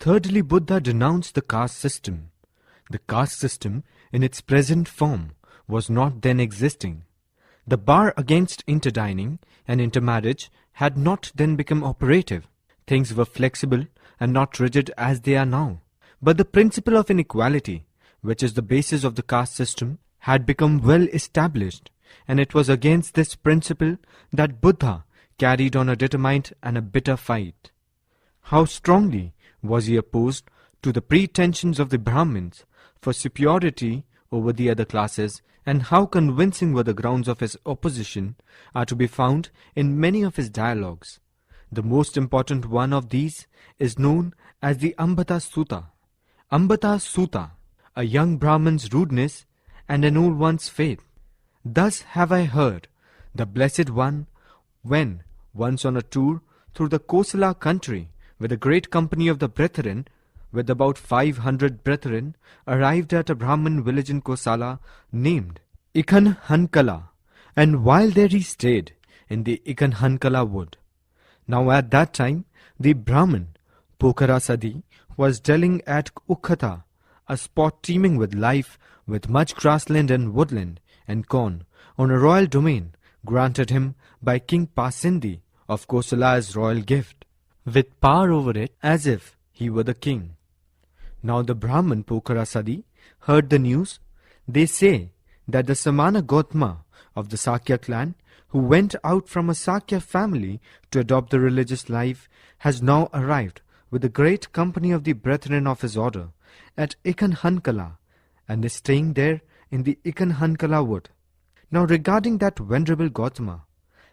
Thirdly, Buddha denounced the caste system. The caste system, in its present form, was not then existing. The bar against interdining and intermarriage had not then become operative. Things were flexible and not rigid as they are now. But the principle of inequality, which is the basis of the caste system, had become well established, and it was against this principle that Buddha carried on a determined and a bitter fight. How strongly was he opposed to the pretensions of the Brahmins for superiority over the other classes, and how convincing were the grounds of his opposition are to be found in many of his dialogues. The most important one of these is known as the Ambitous Suta. Ambitous Suta, a young Brahman's rudeness and an old one's faith. Thus have I heard the Blessed One, when, once on a tour through the Kosala country, with a great company of the brethren, with about 500 brethren, arrived at a Brahmin village in Kosala named Ikhanhankala, and while there he stayed in the Ikhanhankala wood. Now at that time the Brahmin Pokarasadi was dwelling at Ukkata, a spot teeming with life, with much grassland and woodland and corn, on a royal domain granted him by King Pasindi of Kosala as royal gift, with power over it as if he were the king. Now the Brahmin Pokarasadi heard the news. They say that the Samana Gautama of the Sakya clan, who went out from a Sakya family to adopt the religious life, has now arrived with a great company of the brethren of his order at Ikhanhankala, and is staying there in the Ikhanhankala wood. Now regarding that venerable Gautama,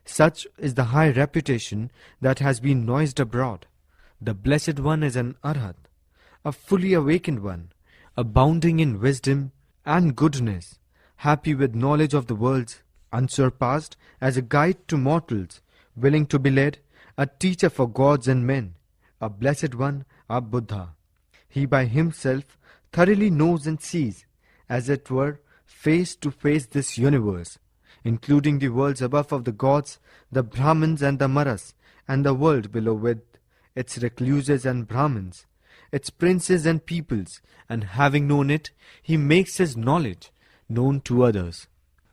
such is the high reputation that has been noised abroad. The Blessed One is an Arhat, a fully awakened one, abounding in wisdom and goodness, happy with knowledge of the worlds, unsurpassed as a guide to mortals, willing to be led, a teacher for gods and men, a Blessed One, a Buddha. He by himself thoroughly knows and sees, as it were, face to face this universe, including the worlds above of the gods, the Brahmins and the Maras, and the world below with its recluses and Brahmins, its princes and peoples, and having known it, he makes his knowledge known to others.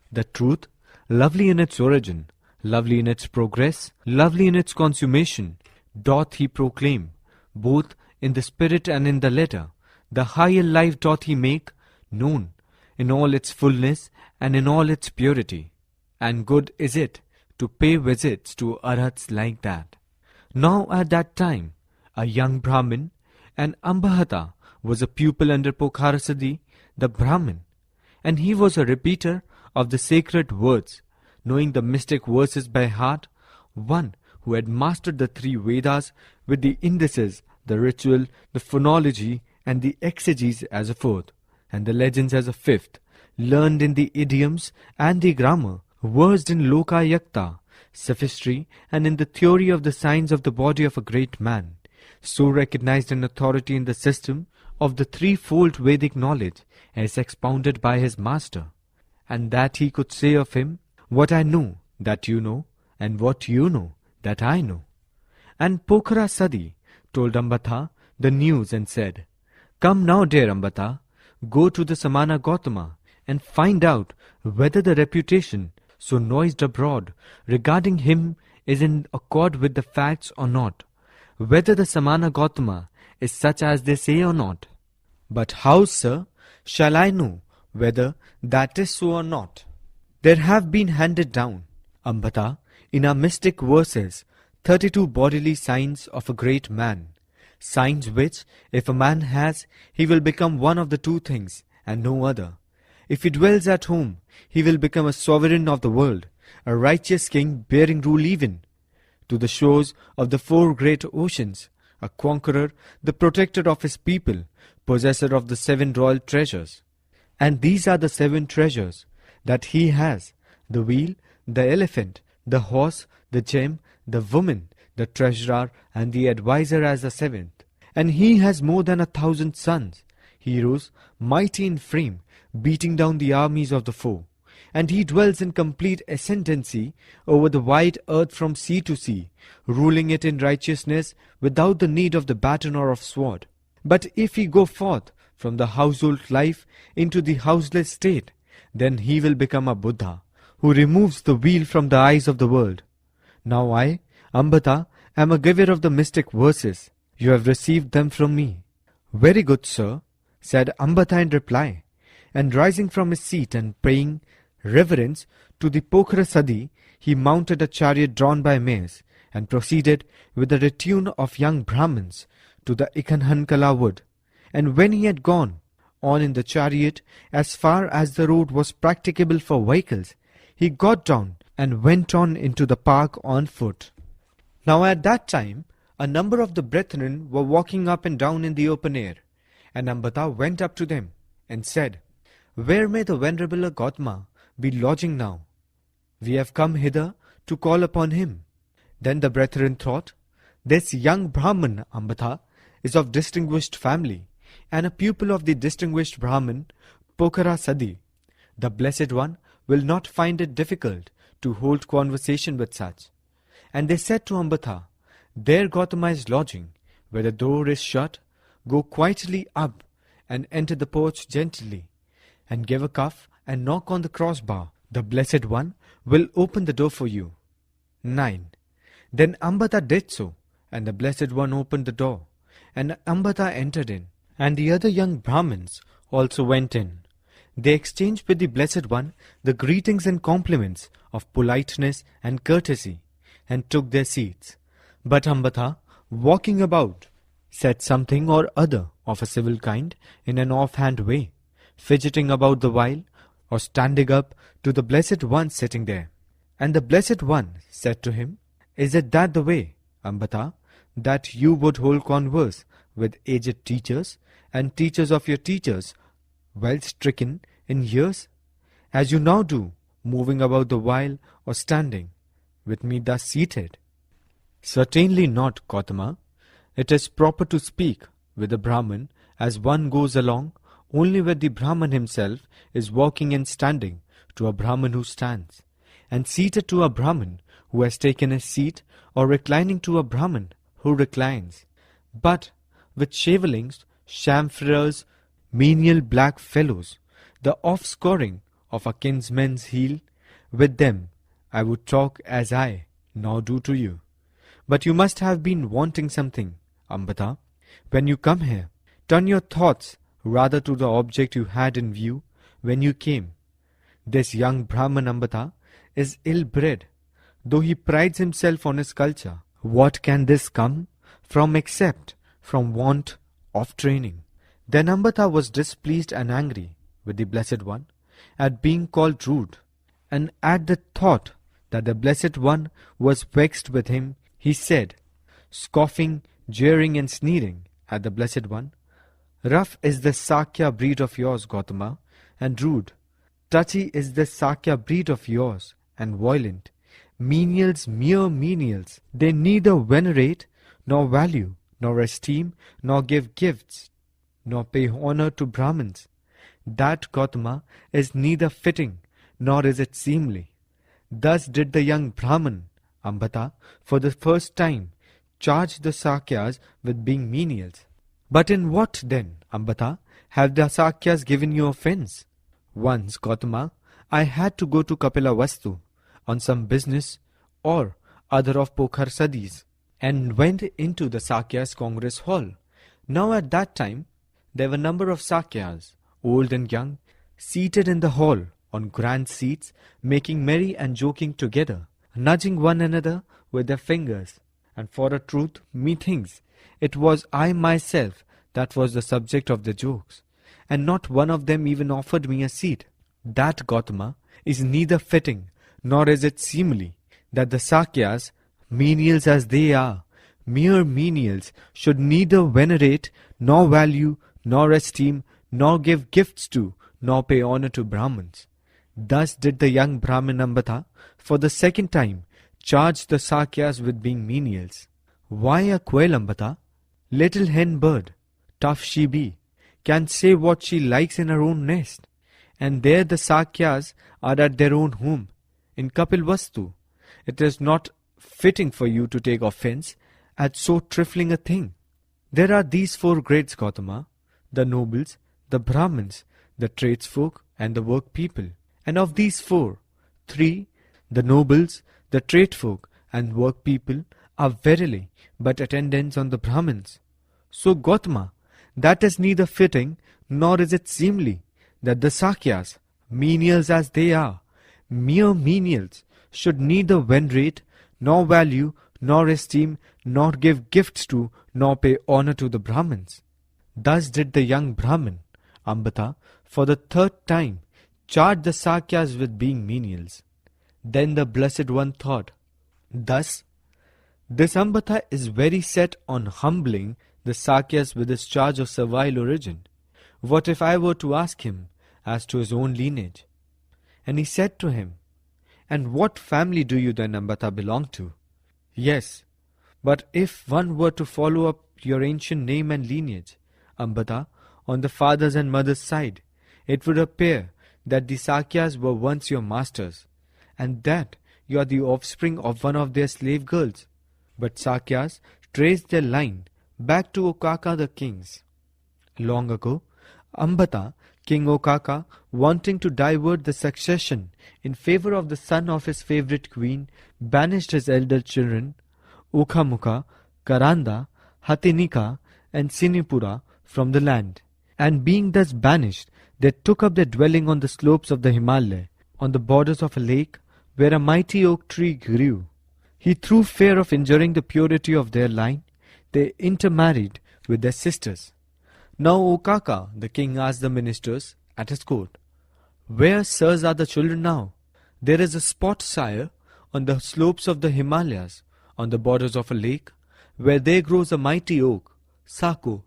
The truth, lovely in its origin, lovely in its progress, lovely in its consummation, doth he proclaim, both in the spirit and in the letter. The higher life doth he make known in all its fullness and in all its purity. And good is it to pay visits to Arhats like that. Now at that time, a young Brahmin, and Ambahata was a pupil under Pokarasadi, the Brahmin, and he was a repeater of the sacred words, knowing the mystic verses by heart, one who had mastered the 3 Vedas with the indices, the ritual, the phonology, and the exegesis as a 4th, and the legends as a 5th, learned in the idioms and the grammar, versed in Lokayakta, sophistry, and in the theory of the signs of the body of a great man, so recognized an authority in the system of the 3-fold Vedic knowledge as expounded by his master, and that he could say of him, what I know, that you know, and what you know, that I know. And Pokarasadi told Ambata the news and said, Come now, dear Ambata, go to the Samana Gautama and find out whether the reputation so noised abroad regarding him is in accord with the facts or not, whether the Samana Gautama is such as they say or not. But how, sir, shall I know whether that is so or not? There have been handed down, Ambata, in our mystic verses, 32 bodily signs of a great man, signs which, if a man has, he will become one of the 2 things and no other. If he dwells at home, he will become a sovereign of the world, a righteous king bearing rule even to the shores of the 4 great oceans, a conqueror, the protector of his people, possessor of the 7 royal treasures. And these are the 7 treasures that he has: the wheel, the elephant, the horse, the gem, the woman, the treasurer, and the adviser as the 7th. And he has more than 1,000 sons, heroes, mighty in frame, beating down the armies of the foe. And he dwells in complete ascendancy over the wide earth from sea to sea, ruling it in righteousness without the need of the baton or of sword. But if he go forth from the household life into the houseless state, then he will become a Buddha, who removes the veil from the eyes of the world. Now I, Ambata, am a giver of the mystic verses. You have received them from me. Very good, sir, said Ambata in reply, and rising from his seat and paying reverence to the Pokhara Sadi, he mounted a chariot drawn by mares, and proceeded with a retinue of young Brahmins to the Ikanhankala wood. And when he had gone on in the chariot as far as the road was practicable for vehicles, he got down and went on into the park on foot. Now at that time a number of the brethren were walking up and down in the open air, and Ambata went up to them and said, Where may the Venerable Gautama be lodging now? We have come hither to call upon him. Then the brethren thought, This young Brahman, Ambata, is of distinguished family, and a pupil of the distinguished Brahman, Pokhara Sadi. The Blessed One will not find it difficult to hold conversation with such. And they said to Ambata, There Gautama is lodging. Where the door is shut, go quietly up and enter the porch gently, and give a cuff and knock on the crossbar. The Blessed One will open the door for you. 9. Then Ambata did so, and the Blessed One opened the door, and Ambata entered in, and the other young Brahmins also went in. They exchanged with the Blessed One the greetings and compliments of politeness and courtesy, and took their seats. But Ambata, walking about, said something or other of a civil kind in an offhand way, fidgeting about the while, or standing up to the Blessed One sitting there. And the Blessed One said to him, Is it that the way, Ambata, that you would hold converse with aged teachers and teachers of your teachers, well stricken in years, as you now do, moving about the while or standing, with me thus seated? Certainly not, Gautama. It is proper to speak with the Brahman as one goes along, only when the Brahman himself is walking and standing to a Brahman who stands, and seated to a Brahman who has taken his seat, or reclining to a Brahman who reclines. But with shavelings, chamferers, menial black fellows, the offscoring of a kinsman's heel, with them I would talk as I now do to you. But you must have been wanting something, Ambata. When you come here, turn your thoughts rather to the object you had in view when you came. This young Brahman Ambata is ill-bred, though he prides himself on his culture. What can this come from except from want of training? Then Ambata was displeased and angry with the Blessed One at being called rude, and at the thought that the Blessed One was vexed with him, he said, scoffing, jeering and sneering at the Blessed One, Rough is the Sakya breed of yours, Gautama, and rude. Touchy is the Sakya breed of yours, and violent. Menials, mere menials, they neither venerate, nor value, nor esteem, nor give gifts, nor pay honor to Brahmins. That, Gautama, is neither fitting, nor is it seemly. Thus did the young Brahman, Ambata, for the first time, charge the Sakyas with being menials. But in what then, Ambata, have the Sakyas given you offense? Once, Gautama, I had to go to Kapilavastu on some business or other of Pokhara Sadis, and went into the Sakyas Congress Hall. Now at that time, there were a number of Sakyas, old and young, seated in the hall on grand seats, making merry and joking together, nudging one another with their fingers. And for a truth, methinks, it was I myself that was the subject of the jokes, and not one of them even offered me a seat. That, Gautama, is neither fitting, nor is it seemly, that the Sakyas, menials as they are, mere menials, should neither venerate, nor value, nor esteem, nor give gifts to, nor pay honor to Brahmins. Thus did the young Brahmin Ambata, for the second time, charge the Sakyas with being menials. Why a quail, Ambata? Little hen bird, tough she be, can say what she likes in her own nest. And there the Sakyas are at their own home, in Kapilvastu. It is not fitting for you to take offense at so trifling a thing. There are these four grades, Gautama: the nobles, the Brahmins, the tradesfolk, and the work people. And of these four, three, the nobles, the tradesfolk, and work people, are verily but attendants on the Brahmins. So, Gautama, that is neither fitting nor is it seemly that the Sakyas, menials as they are, mere menials, should neither venerate, nor value, nor esteem, nor give gifts to, nor pay honor to the Brahmins. Thus did the young Brahmin, Ambata, for the third time, charge the Sakyas with being menials. Then the Blessed One thought, thus, this Ambata is very set on humbling the Sakyas with his charge of servile origin. What if I were to ask him as to his own lineage? And he said to him, and what family do you then, Ambata, belong to? Yes, but if one were to follow up your ancient name and lineage, Ambata, on the father's and mother's side, it would appear that the Sakyas were once your masters, and that you are the offspring of one of their slave girls. But Sakyas traced their line back to Okaka the kings. Long ago, Ambata, King Okaka, wanting to divert the succession in favor of the son of his favorite queen, banished his elder children, Ukamukha, Karanda, Hatinika, and Sinipura, from the land. And being thus banished, they took up their dwelling on the slopes of the Himalaya, on the borders of a lake, where a mighty oak tree grew. He, through fear of injuring the purity of their line, they intermarried with their sisters. Now Okaka, the king, asked the ministers at his court, where, sirs, are the children now? There is a spot, sire, on the slopes of the Himalayas, on the borders of a lake, where there grows a mighty oak, Sako.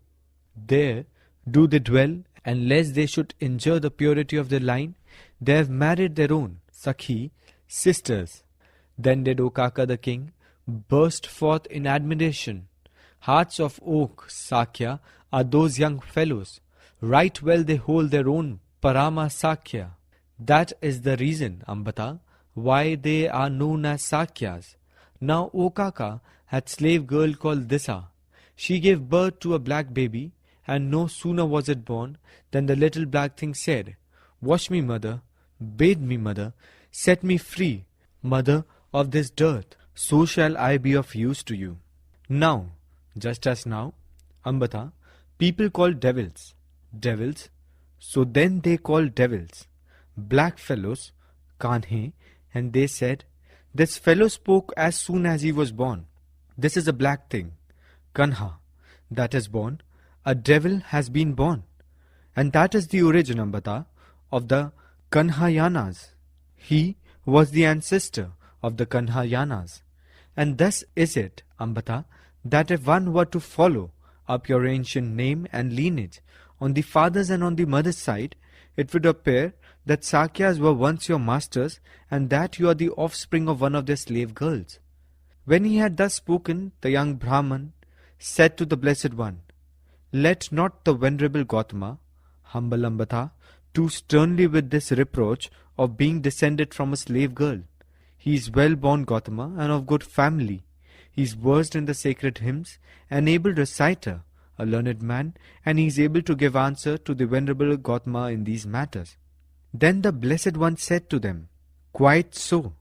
There do they dwell, and lest they should injure the purity of their line, they have married their own, Sakhi, sisters. Then did Okaka the king burst forth in admiration. Hearts of oak, Sakya, are those young fellows. Right well they hold their own Parama Sakya. That is the reason, Ambata, why they are known as Sakyas. Now Okaka had slave girl called Disa. She gave birth to a black baby, and no sooner was it born than the little black thing said, wash me, mother, bathe me, mother, set me free, mother, of this dirt, so shall I be of use to you. Now, just as now, Ambata, people call devils, so then they call devils, black fellows, Kanhe, and they said, this fellow spoke as soon as he was born. This is a black thing, Kanha, that is born, a devil has been born. And that is the origin, Ambata, of the Kanhayanas. He was the ancestor of the Kanhayanas. And thus is it, Ambata, that if one were to follow up your ancient name and lineage on the father's and on the mother's side, it would appear that Sakyas were once your masters, and that you are the offspring of one of their slave girls. When he had thus spoken, the young Brahman said to the Blessed One, let not the venerable Gautama, humble Ambata, too sternly with this reproach of being descended from a slave girl. He is well-born, Gautama, and of good family. He is versed in the sacred hymns, an able reciter, a learned man, and he is able to give answer to the venerable Gautama in these matters. Then the Blessed One said to them, quite so.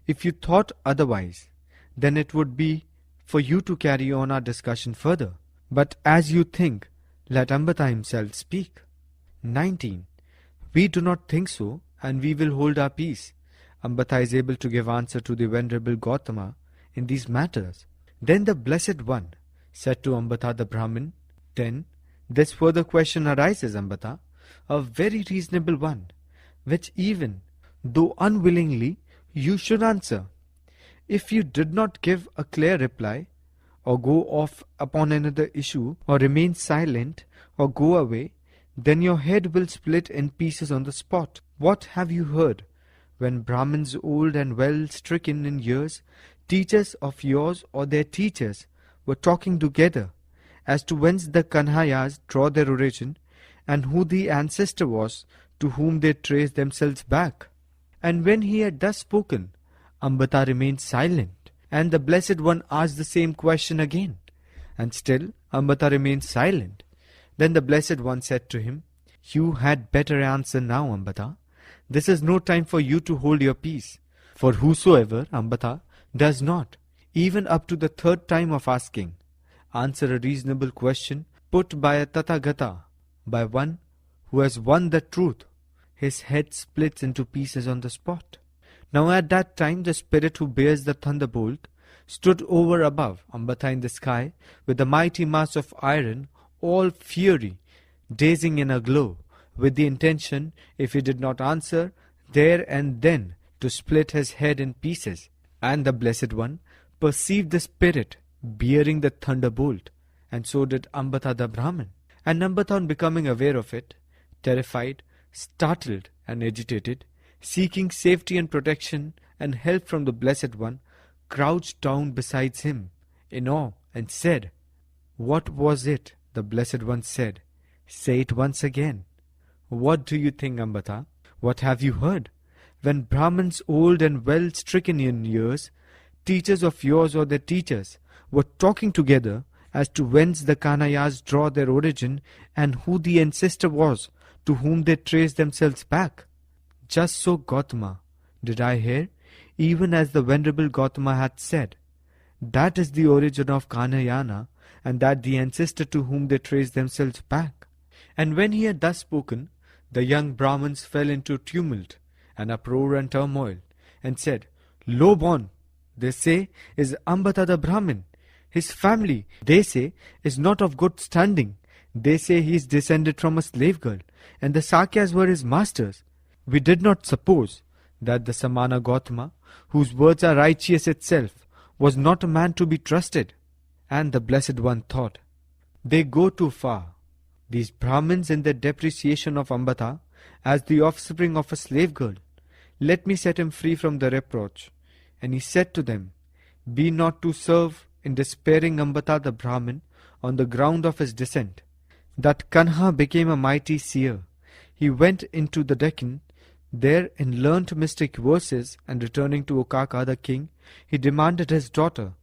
If you thought otherwise, then it would be for you to carry on our discussion further. But as you think, let Ambata himself speak. 19. We do not think so, and we will hold our peace. Ambata is able to give answer to the venerable Gautama in these matters. Then the Blessed One said to Ambata the Brahmin, then this further question arises, Ambata, a very reasonable one, which even though unwillingly you should answer. If you did not give a clear reply, or go off upon another issue, or remain silent, or go away, then your head will split in pieces on the spot. What have you heard, when Brahmins old and well stricken in years, teachers of yours or their teachers, were talking together, as to whence the Kanhayas draw their origin, and who the ancestor was to whom they trace themselves back? And when he had thus spoken, Ambata remained silent, and the Blessed One asked the same question again. And still Ambata remained silent. Then the Blessed One said to him, "You had better answer now, Ambata. This is no time for you to hold your peace. For whosoever, Ambata, does not, even up to the third time of asking, answer a reasonable question put by a Tathagata, by one who has won the truth, his head splits into pieces on the spot." Now at that time the spirit who bears the thunderbolt stood over above Ambata in the sky with a mighty mass of iron, all fury, dazing in a glow, with the intention, if he did not answer, there and then to split his head in pieces. And the Blessed One perceived the spirit bearing the thunderbolt, and so did Ambata the Brahmin. And Ambata, on becoming aware of it, terrified, startled and agitated, seeking safety and protection and help from the Blessed One, crouched down beside him in awe and said, "What was it?" The Blessed One said, "Say it once again." "What do you think, Ambata? What have you heard? When Brahmins old and well stricken in years, teachers of yours or their teachers, were talking together as to whence the Kanayas draw their origin and who the ancestor was to whom they trace themselves back. Just so, Gautama, did I hear, even as the Venerable Gautama had said. That is the origin of Kanayana, and that the ancestor to whom they trace themselves back." And when he had thus spoken, the young Brahmins fell into tumult and uproar and turmoil, and said, "Low born, they say, is Ambata the Brahmin. His family, they say, is not of good standing. They say he is descended from a slave girl, and the Sakyas were his masters. We did not suppose that the Samana Gautama, whose words are righteous itself, was not a man to be trusted." And the Blessed One thought, "They go too far. These Brahmins in their depreciation of Ambata as the offspring of a slave girl. Let me set him free from the reproach." And he said to them, "Be not to serve in despairing Ambata the Brahmin on the ground of his descent." That Kanha became a mighty seer. He went into the Deccan, there and learnt mystic verses, and returning to Okaka the king, he demanded his daughter,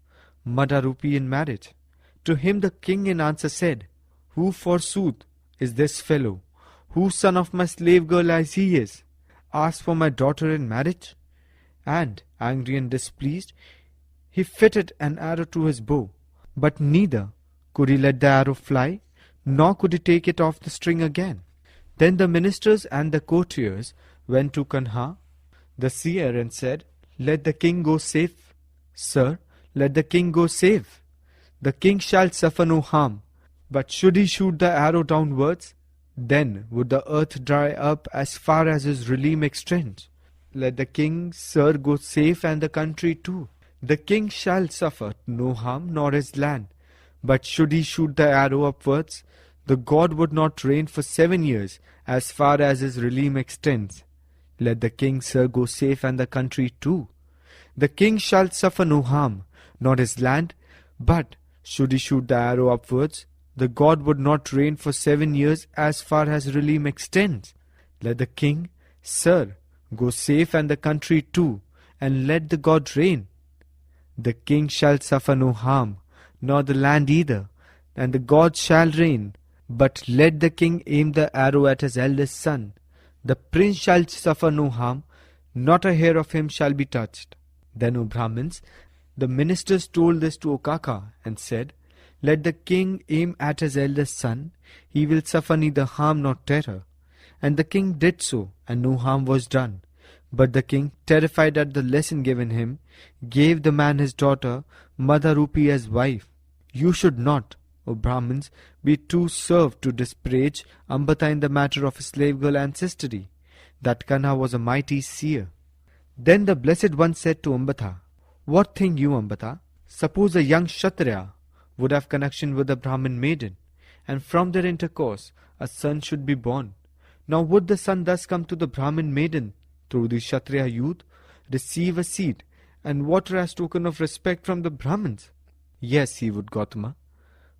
Madarupi, in marriage. To him the king in answer said, "Who forsooth is this fellow, whose son of my slave girl as he is, asked for my daughter in marriage?" And, angry and displeased, he fitted an arrow to his bow, but neither could he let the arrow fly, nor could he take it off the string again. Then the ministers and the courtiers went to Kanha, the seer, and said, "Let the king go safe. Sir, let the king go safe. The king shall suffer no harm. But should he shoot the arrow downwards, then would the earth dry up as far as his realm extends. Let the king, sir, go safe, and the country too. The king shall suffer no harm, nor his land. But should he shoot the arrow upwards, the god would not reign for 7 years as far as his realm extends. Let the king, sir, go safe, and the country too. The king shall suffer no harm, nor his land. But should he shoot the arrow upwards, the god would not reign for 7 years as far as realm extends. Let the king, sir, go safe, and the country too, and let the god reign. The king shall suffer no harm, nor the land either, and the god shall reign. But let the king aim the arrow at his eldest son. The prince shall suffer no harm, not a hair of him shall be touched." Then, O Brahmins, the ministers told this to Okaka and said, "Let the king aim at his eldest son. He will suffer neither harm nor terror." And the king did so, and no harm was done. But the king, terrified at the lesson given him, gave the man his daughter, Madarupi, as wife. You should not, O Brahmins, be too served to disparage Ambata in the matter of his slave girl ancestry. That Kanha was a mighty seer. Then the Blessed One said to Ambata, "What think you, Ambata? Suppose a young Kshatriya would have connection with a Brahmin maiden, and from their intercourse a son should be born. Now would the son thus come to the Brahmin maiden through the Kshatriya youth, receive a seed, and water as token of respect from the Brahmins?" "Yes, he would, Gautama.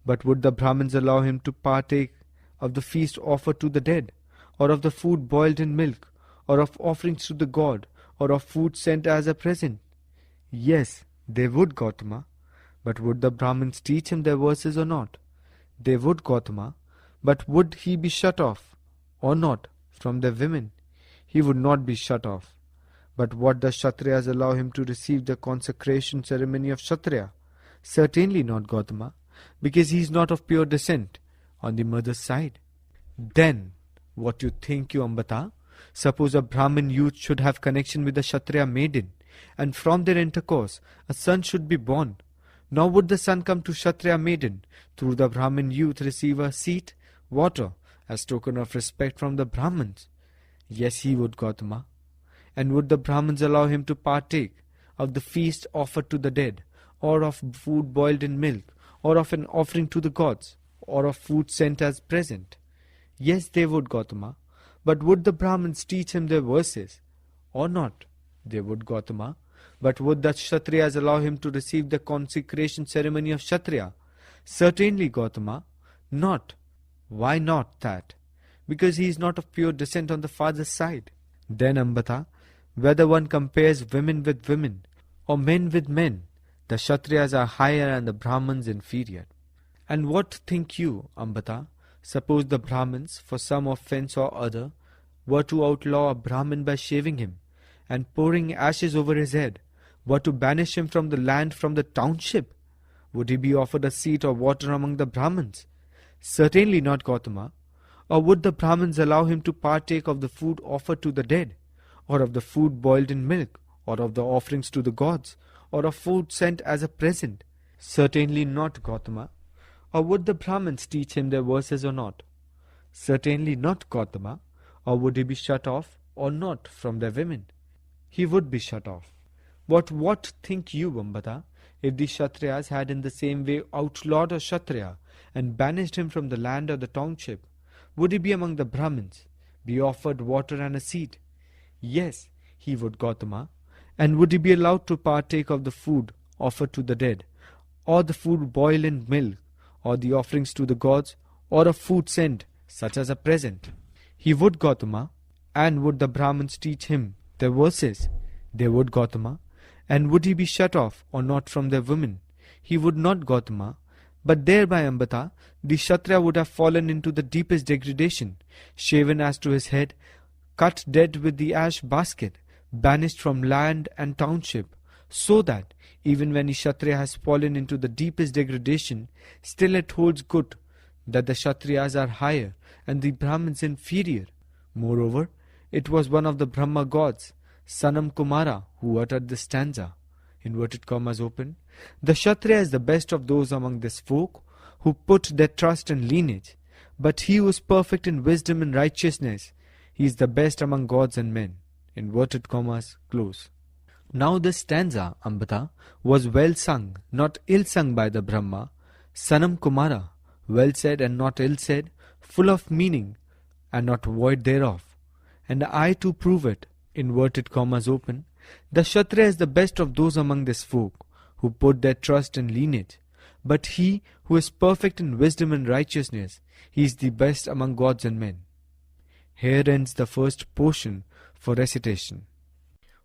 But would the Brahmins allow him to partake of the feast offered to the dead, or of the food boiled in milk, or of offerings to the god, or of food sent as a present?" "Yes, they would, Gautama. But would the Brahmins teach him their verses or not? They would, Gautama. But would he be shut off or not from their women? He would not be shut off. But what does Kshatriyas allow him to receive the consecration ceremony of Kshatriya? Certainly not, Gautama, because he is not of pure descent on the mother's side. Then, what you think, you Ambata? Suppose a Brahmin youth should have connection with a Kshatriya maiden, and from their intercourse a son should be born. Now would the son come to Kshatriya maiden, through the Brahmin youth receive a seat, water, as token of respect from the Brahmins? Yes, he would, Gautama. And would the Brahmins allow him to partake of the feast offered to the dead, or of food boiled in milk, or of an offering to the gods, or of food sent as present? Yes, they would, Gautama. But would the Brahmins teach him their verses or not? They would, Gautama. But would the Kshatriyas allow him to receive the consecration ceremony of Kshatriya? Certainly, Gautama. Not. Why not that? Because he is not of pure descent on the father's side. Then, Ambata, whether one compares women with women or men with men, the Kshatriyas are higher and the Brahmins inferior. And what think you, Ambata? Suppose the Brahmins, for some offence or other, were to outlaw a Brahmin by shaving him, and pouring ashes over his head, were to banish him from the land, from the township. Would he be offered a seat or water among the Brahmins? Certainly not, Gautama. Or would the Brahmins allow him to partake of the food offered to the dead, or of the food boiled in milk, or of the offerings to the gods, or of food sent as a present? Certainly not, Gautama. Or would the Brahmins teach him their verses or not? Certainly not, Gautama. Or would he be shut off or not from their women? He would be shut off. But what think you, Ambata, if the Kshatriyas had in the same way outlawed a Kshatriya and banished him from the land or the township? Would he be among the Brahmins, be offered water and a seat? Yes, he would, Gautama. And would he be allowed to partake of the food offered to the dead, or the food boiled in milk, or the offerings to the gods, or of food sent, such as a present? He would, Gautama. And would the Brahmins teach him their verses? They would, Gautama. And would he be shut off or not from their women? He would not, Gautama. But thereby, Ambata, the Kshatriya would have fallen into the deepest degradation, shaven as to his head, cut dead with the ash basket, banished from land and township, so that even when the Kshatriya has fallen into the deepest degradation, still it holds good that the Kshatriyas are higher and the Brahmins inferior. Moreover, it was one of the Brahma gods, Sanam Kumara, who uttered this stanza, inverted commas open. The Kshatriya is the best of those among this folk who put their trust in lineage, but he who is perfect in wisdom and righteousness, he is the best among gods and men. Inverted commas close. Now this stanza, Ambata, was well sung, not ill sung by the Brahma, Sanam Kumara, well said and not ill said, full of meaning and not void thereof. And I to prove it, inverted commas open, the Kshatriya is the best of those among this folk who put their trust in lineage, but he who is perfect in wisdom and righteousness, he is the best among gods and men. Here ends the first portion for recitation.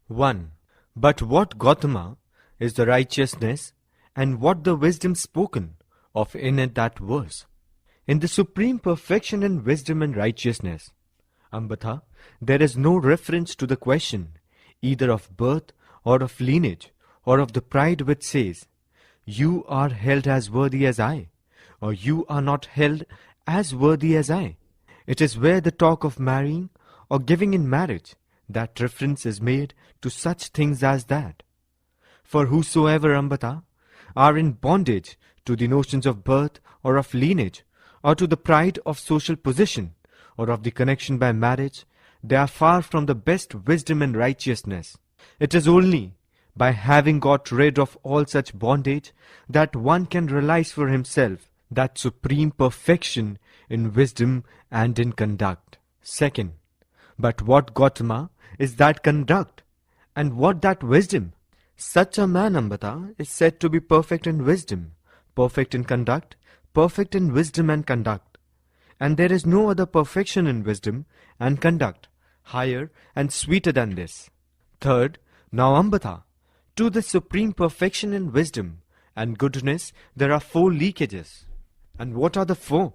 1. But what, Gautama, is the righteousness and what the wisdom spoken of in that verse? In the supreme perfection in wisdom and righteousness, Ambata, there is no reference to the question either of birth or of lineage or of the pride which says, you are held as worthy as I, or you are not held as worthy as I. It is where the talk of marrying or giving in marriage that reference is made to such things as that. For whosoever, Ambata, are in bondage to the notions of birth or of lineage, or to the pride of social position, or of the connection by marriage, they are far from the best wisdom and righteousness. It is only by having got rid of all such bondage that one can realize for himself that supreme perfection in wisdom and in conduct. 2. But what, Gautama, is that conduct, and what that wisdom? Such a man, Ambata, is said to be perfect in wisdom, perfect in conduct, perfect in wisdom and conduct. And there is no other perfection in wisdom and conduct, higher and sweeter than this. 3. Now, Ambata, to the supreme perfection in wisdom and goodness, there are 4 leakages. And what are the 4?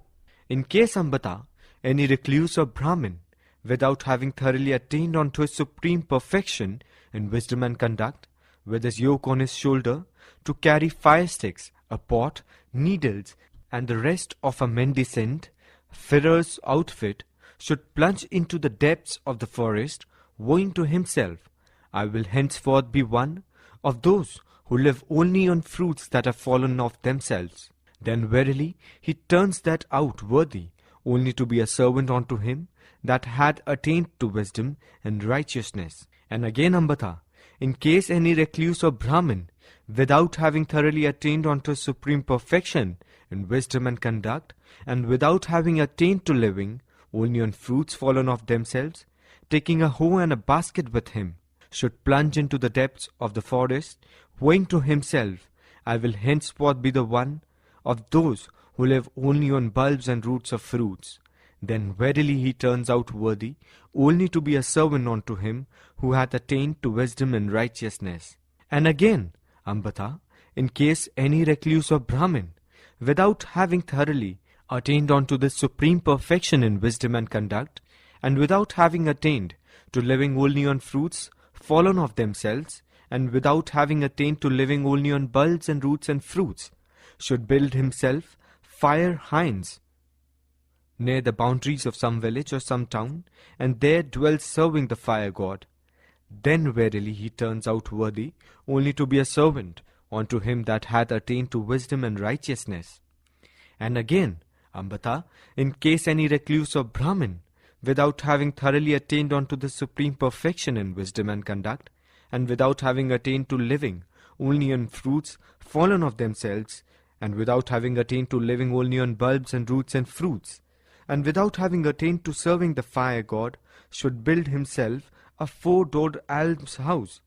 In case, Ambata, any recluse or Brahmin, without having thoroughly attained unto his supreme perfection in wisdom and conduct, with his yoke on his shoulder, to carry fire sticks, a pot, needles, and the rest of a mendicant, Pharaoh's outfit, should plunge into the depths of the forest, vowing to himself, I will henceforth be one of those who live only on fruits that have fallen of themselves. Then verily he turns that out worthy only to be a servant unto him that had attained to wisdom and righteousness. And again, Ambata, in case any recluse or Brahmin, without having thoroughly attained unto supreme perfection in wisdom and conduct, and without having attained to living only on fruits fallen of themselves, taking a hoe and a basket with him, should plunge into the depths of the forest, vowing to himself, I will henceforth be the one of those who live only on bulbs and roots of fruits. Then verily he turns out worthy only to be a servant unto him who hath attained to wisdom and righteousness. And again, Ambata, in case any recluse or Brahmin, without having thoroughly attained unto this supreme perfection in wisdom and conduct, and without having attained to living only on fruits fallen of themselves, and without having attained to living only on bulbs and roots and fruits, should build himself fire hinds near the boundaries of some village or some town, and there dwell serving the fire god, then verily he turns out worthy only to be a servant unto him that hath attained to wisdom and righteousness. And again, Ambata, in case any recluse or Brahmin, without having thoroughly attained unto the supreme perfection in wisdom and conduct, and without having attained to living only on fruits fallen of themselves, and without having attained to living only on bulbs and roots and fruits, and without having attained to serving the fire god, should build himself a 4-doored almshouse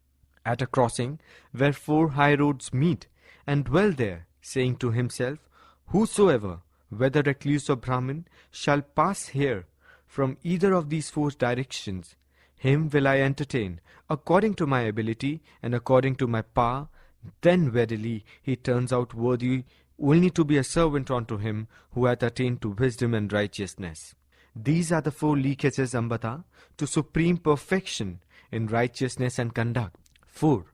at a crossing where 4 high roads meet, and dwell there, saying to himself, whosoever, whether recluse or Brahmin, shall pass here from either of these 4 directions, him will I entertain according to my ability and according to my power. Then verily he turns out worthy only to be a servant unto him who hath attained to wisdom and righteousness. These are the 4 leakages, Ambata, to supreme perfection in righteousness and conduct. 4.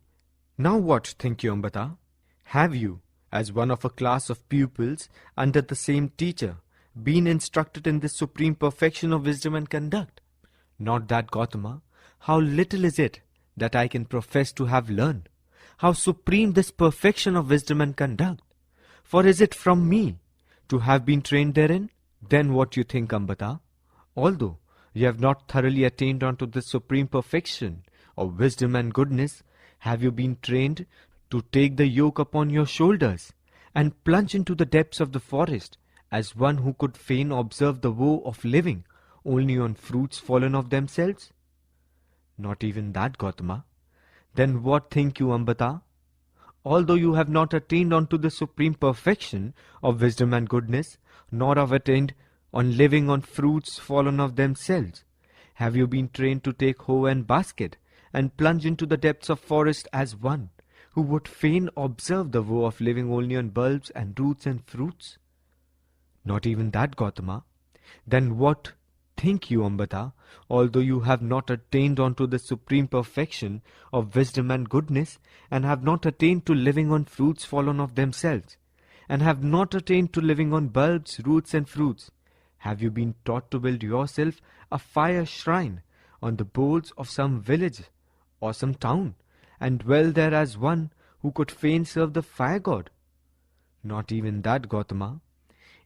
Now what think you, Ambata? Have you, as one of a class of pupils under the same teacher, been instructed in this supreme perfection of wisdom and conduct? Not that, Gautama. How little is it that I can profess to have learned? How supreme this perfection of wisdom and conduct! For is it from me to have been trained therein? Then what you think, Ambata? Although you have not thoroughly attained unto this supreme perfection of wisdom and goodness, have you been trained to take the yoke upon your shoulders and plunge into the depths of the forest as one who could fain observe the woe of living only on fruits fallen of themselves? Not even that, Gautama. Then what think you, Ambata? Although you have not attained unto the supreme perfection of wisdom and goodness, nor have attained on living on fruits fallen of themselves, have you been trained to take hoe and basket and plunge into the depths of forest as one who would fain observe the woe of living only on bulbs and roots and fruits? Not even that, Gautama. Then what think you, Ambata, although you have not attained unto the supreme perfection of wisdom and goodness, and have not attained to living on fruits fallen of themselves, and have not attained to living on bulbs, roots, and fruits, have you been taught to build yourself a fire shrine on the boards of some village or some town, and dwell there as one who could fain serve the fire god? Not even that, Gautama.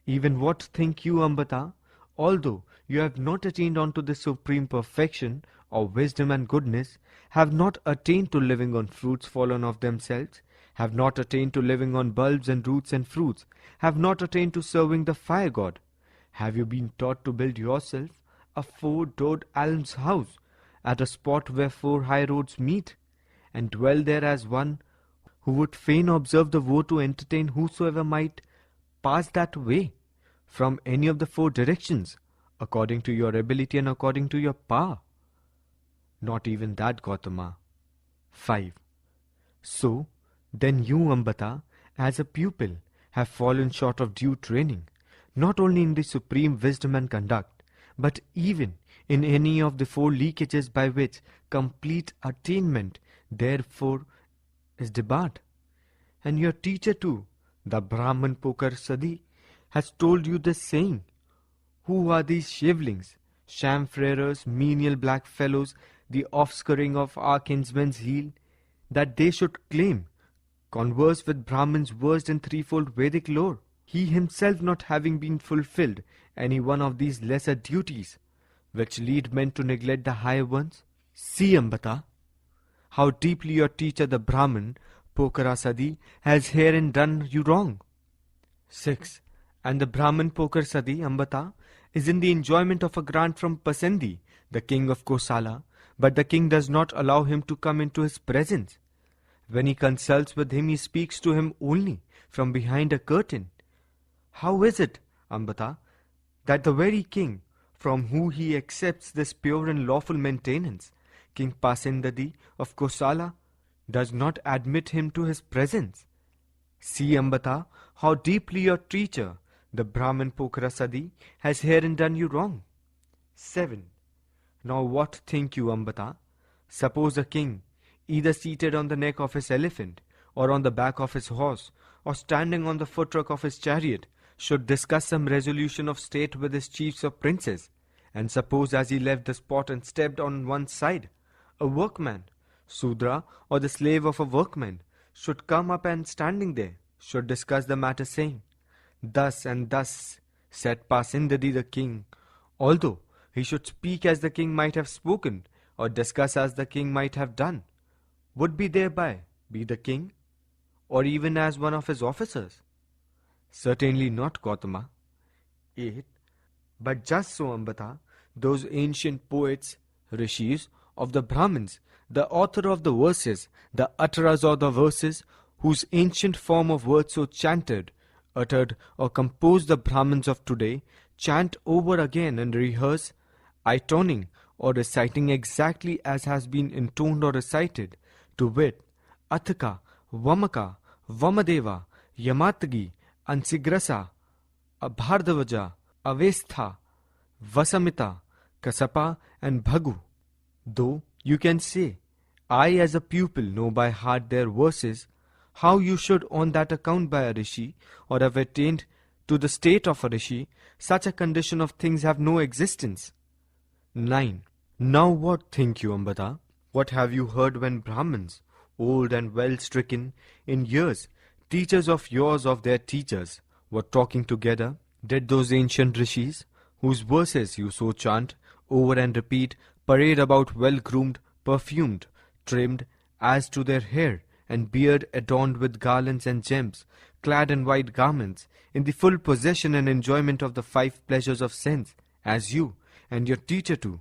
Even what think you, Ambata, although you have not attained unto the supreme perfection of wisdom and goodness, have not attained to living on fruits fallen of themselves, have not attained to living on bulbs and roots and fruits, have not attained to serving the fire god, have you been taught to build yourself a 4-doored almshouse at a spot where 4 high roads meet, and dwell there as one who would fain observe the woe to entertain whosoever might pass that way from any of the 4 directions, according to your ability and according to your power? Not even that, Gautama. 5. So, then you, Ambata, as a pupil, have fallen short of due training, not only in the supreme wisdom and conduct, but even in any of the four leakages by which complete attainment therefore is debarred. And your teacher too, the Brahman Pokar Sadi, has told you this saying. Who are these shavelings, sham freres, menial black fellows, the offscouring of our kinsmen's heel, that they should claim, converse with Brahmins versed in threefold Vedic lore, he himself not having been fulfilled any one of these lesser duties, which lead men to neglect the higher ones? See, Ambata, how deeply your teacher the Brahman, Pokarasadi, has herein done you wrong. 6. And the Brahman Pokarsadi, Ambata, is in the enjoyment of a grant from Pasendi, the king of Kosala, but the king does not allow him to come into his presence. When he consults with him, he speaks to him only from behind a curtain. How is it, Ambata, that the very king from whom he accepts this pure and lawful maintenance, King Pasendadi of Kosala, does not admit him to his presence? See, Ambata, how deeply your teacher, the Brahman Pokarasadi, has herein done you wrong. 7. Now what think you, Ambata? Suppose a king, either seated on the neck of his elephant, or on the back of his horse, or standing on the footrack of his chariot, should discuss some resolution of state with his chiefs or princes, and suppose as he left the spot and stepped on one side, a workman, Sudra, or the slave of a workman, should come up and standing there, should discuss the matter, saying, Thus and thus said Pasindadi the king, although he should speak as the king might have spoken, or discuss as the king might have done, would be thereby be the king, or even as one of his officers? Certainly not, Gautama. 8. But just so, Ambata, those ancient poets, rishis, of the Brahmins, the author of the verses, the utterers of the verses, whose ancient form of words so chanted, uttered, or composed the Brahmins of today, chant over again and rehearse, intoning or reciting exactly as has been intoned or recited, to wit, Athaka, Vamaka, Vamadeva, Yamatagi, Ansigrasa, Abhardavaja, Avestha, Vasamita, Kasapa, and Bhagu. Though you can say, I as a pupil know by heart their verses, how you should on that account by a rishi, or have attained to the state of a rishi, such a condition of things have no existence. 9. Now what think you, Ambata? What have you heard when Brahmins, old and well stricken in years, teachers of yours of their teachers, were talking together? Did those ancient rishis, whose verses you so chant over and repeat, parade about well-groomed, perfumed, trimmed as to their hair and beard adorned with garlands and gems, clad in white garments, in the full possession and enjoyment of the 5 pleasures of sense, as you and your teacher too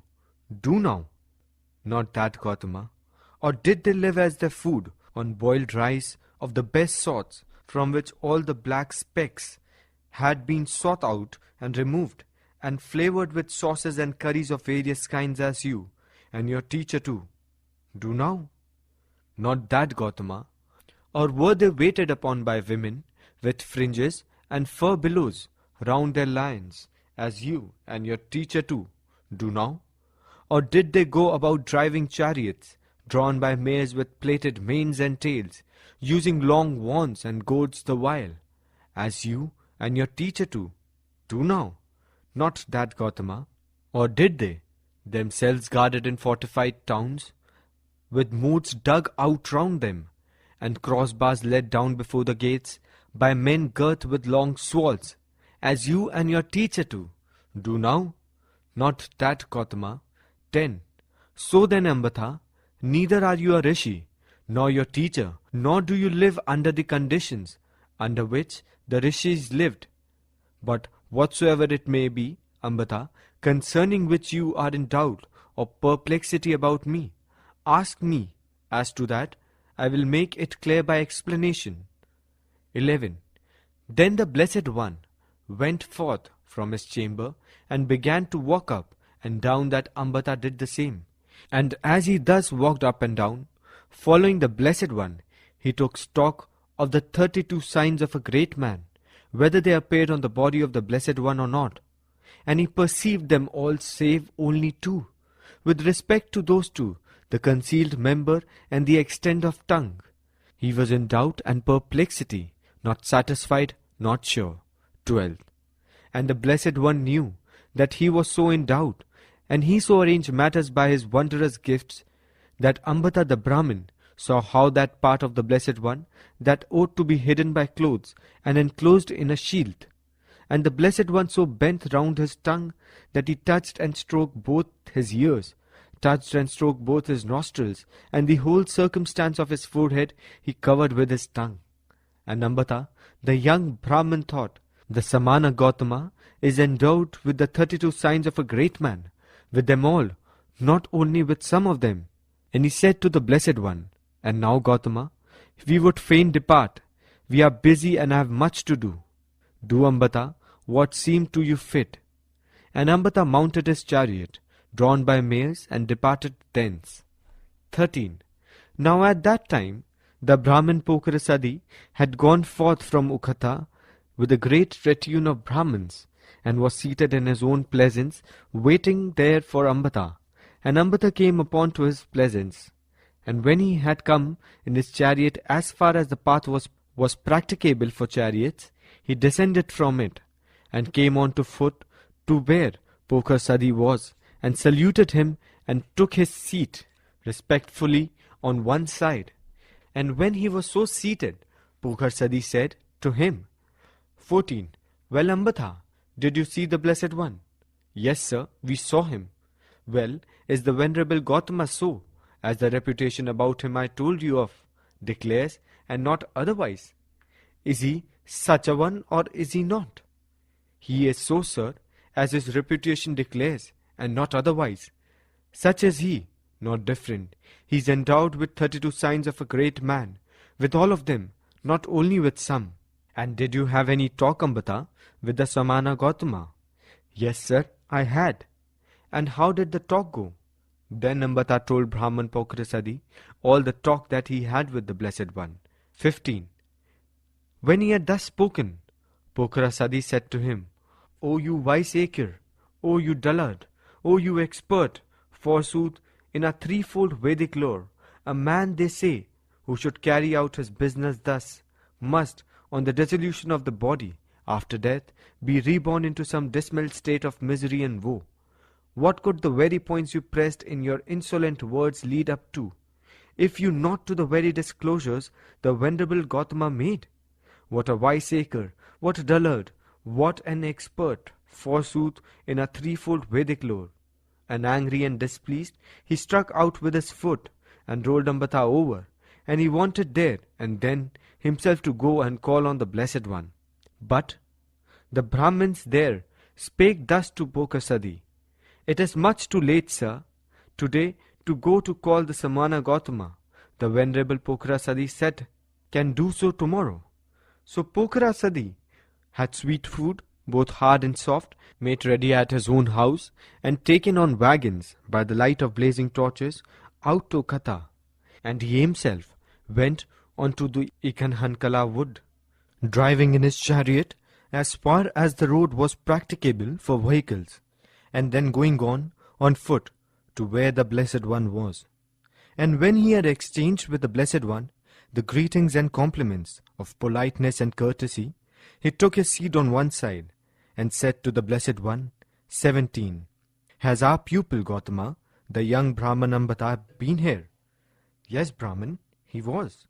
do now? Not that, Gautama. Or did they live as their food on boiled rice of the best sorts, from which all the black specks had been sought out and removed, and flavored with sauces and curries of various kinds, as you and your teacher too do now? Not that, Gautama. Or were they waited upon by women with fringes and fur billows round their loins, as you and your teacher too do now? Or did they go about driving chariots drawn by mares with plaited manes and tails, using long wands and goads the while, as you and your teacher too do now? Not that, Gautama. Or did they, themselves guarded in fortified towns, with moats dug out round them, and crossbars let down before the gates by men girt with long swords, as you and your teacher too do now? Not that, Gautama. 10. So then, Ambata, neither are you a rishi, nor your teacher, nor do you live under the conditions under which the rishis lived. But whatsoever it may be, Ambata, concerning which you are in doubt or perplexity about me, ask me as to that. I will make it clear by explanation. 11. Then the Blessed One went forth from his chamber and began to walk up and down, that Ambata did the same. And as he thus walked up and down, following the Blessed One, he took stock of the 32 signs of a great man, whether they appeared on the body of the Blessed One or not. And he perceived them all save only 2. With respect to those 2, the concealed member and the extent of tongue, he was in doubt and perplexity, not satisfied, not sure. 12. And the Blessed One knew that he was so in doubt, and he so arranged matters by his wondrous gifts, that Ambata the Brahmin saw how that part of the Blessed One that ought to be hidden by clothes and enclosed in a shield. And the Blessed One so bent round his tongue that he touched and stroked both his ears, touched and stroked both his nostrils, and the whole circumstance of his forehead he covered with his tongue. And Ambata, the young Brahmin, thought, the Samana Gautama is endowed with the 32 signs of a great man, with them all, not only with some of them. And he said to the Blessed One, and now, Gautama, we would fain depart. We are busy and have much to do. Do, Ambata, what seemed to you fit. And Ambata mounted his chariot, drawn by mares, and departed thence. 13. Now at that time, the Brahmin Pokrasadi had gone forth from Ukhatha with a great retinue of Brahmins, and was seated in his own pleasance, waiting there for Ambata. And Ambata came upon to his pleasance. And when he had come in his chariot as far as the path was practicable for chariots, he descended from it, and came on to foot to where Pokrasadi was, and saluted him, and took his seat respectfully on one side. And when he was so seated, Pokrasadi said to him, 14. Well, Ambata, did you see the Blessed One? Yes, sir, we saw him. Well, is the Venerable Gautama so, as the reputation about him I told you of declares, and not otherwise? Is he such a one, or is he not? He is so, sir, as his reputation declares, and not otherwise. Such is he, not different. He is endowed with 32 signs of a great man, with all of them, not only with some. And did you have any talk, Ambata, with the Samana Gautama? Yes, sir, I had. And how did the talk go? Then Ambata told Brahman Pokrasadi all the talk that he had with the Blessed One. 15. When he had thus spoken, Pokrasadi said to him, O you wiseacre, O you dullard, O you expert, forsooth, in a threefold Vedic lore, a man, they say, who should carry out his business thus, must, on the dissolution of the body, after death, be reborn into some dismal state of misery and woe. What could the very points you pressed in your insolent words lead up to, if you not to the very disclosures the Venerable Gautama made? What a wiseacre, what a dullard, what an expert, forsooth, in a threefold Vedic lore. And angry and displeased, he struck out with his foot, and rolled Ambata over, and he wanted there and then himself to go and call on the Blessed One. But the Brahmins there spake thus to Pokrasadi, It is much too late, sir, today to go to call the Samana Gautama. The Venerable Pokrasadi said, can do so tomorrow. So Pokrasadi had sweet food, both hard and soft, made ready at his own house, and taken on wagons by the light of blazing torches out to Katha, and he himself went on to the Ikanhankala wood, driving in his chariot as far as the road was practicable for vehicles, and then going on foot to where the Blessed One was. And when he had exchanged with the Blessed One the greetings and compliments of politeness and courtesy, he took his seat on one side, and said to the Blessed One, 17. Has our pupil Gautama, the young Brahman Ambata, been here? Yes, Brahman, he was.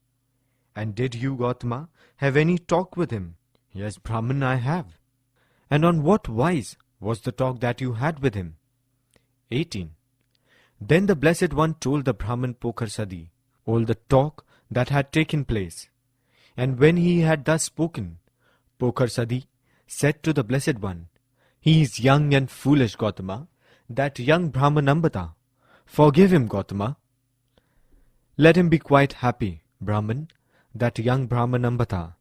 And did you, Gautama, have any talk with him? Yes, Brahman, I have. And on what wise was the talk that you had with him? 18. Then the Blessed One told the Brahman Pokrasadi all the talk that had taken place. And when he had thus spoken, Pokrasadi said to the Blessed One, He is young and foolish, Gautama, that young Brahman Ambata. Forgive him, Gautama. Let him be quite happy, Brahman, that young Brahman Ambata.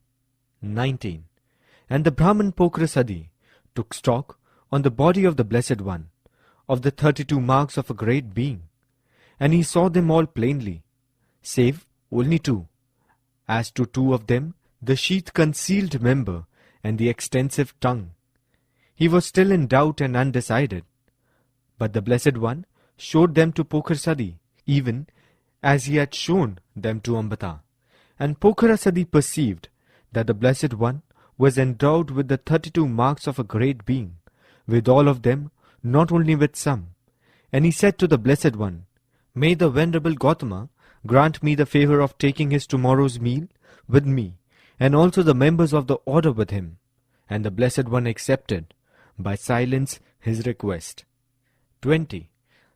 19. And the Brahman Pokrasadi took stock on the body of the Blessed One, of the 32 marks of a great being, and he saw them all plainly, save only 2, As to two of them, the sheath-concealed member and the extensive tongue, he was still in doubt and undecided. But the Blessed One showed them to Pokhrasadi, even as he had shown them to Ambata. And Pokhrasadi perceived that the Blessed One was endowed with the 32 marks of a great being, with all of them, not only with some. And he said to the Blessed One, "May the Venerable Gautama grant me the favor of taking his tomorrow's meal with me, and also the members of the order with him." And the Blessed One accepted, by silence, his request. 20.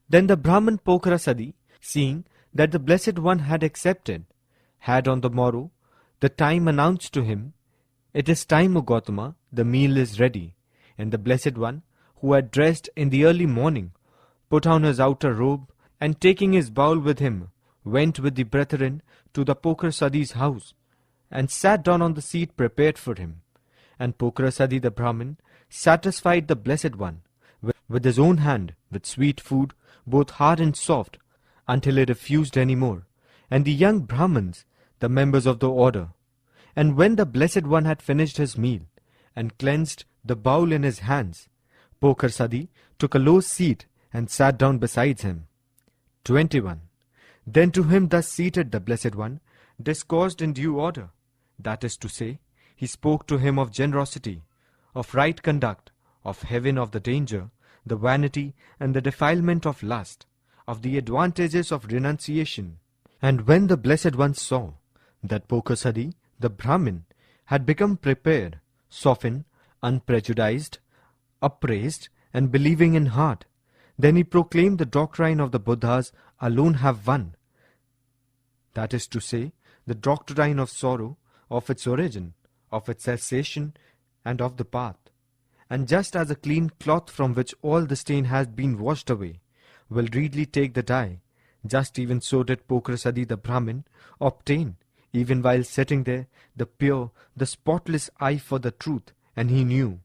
Then the Brahman Pokhrasadi, seeing that the Blessed One had accepted, had on the morrow the time announced to him, "It is time, O Gautama, the meal is ready." And the Blessed One, who had dressed in the early morning, put on his outer robe, and taking his bowl with him, went with the brethren to the Pokhrasadi's house, and sat down on the seat prepared for him. And Pokhrasadi the Brahmin satisfied the Blessed One with his own hand with sweet food, both hard and soft, until he refused any more, and the young Brahmins, the members of the order. And when the Blessed One had finished his meal, and cleansed the bowl in his hands, Pokhrasadi took a low seat and sat down beside him. 21. Then to him thus seated the Blessed One discoursed in due order, that is to say, he spoke to him of generosity, of right conduct, of heaven, of the danger, the vanity and the defilement of lust, of the advantages of renunciation. And when the Blessed One saw that Pokhrasadi, the Brahmin, had become prepared, softened, unprejudiced, upraised, and believing in heart, then he proclaimed the doctrine of the Buddhas alone have won, that is to say, the doctrine of sorrow, of its origin, of its cessation, and of the path. And just as a clean cloth from which all the stain has been washed away will readily take the dye, just even so did Pokhrasadi the Brahmin obtain, even while sitting there, the pure, the spotless eye for the truth, and he knew,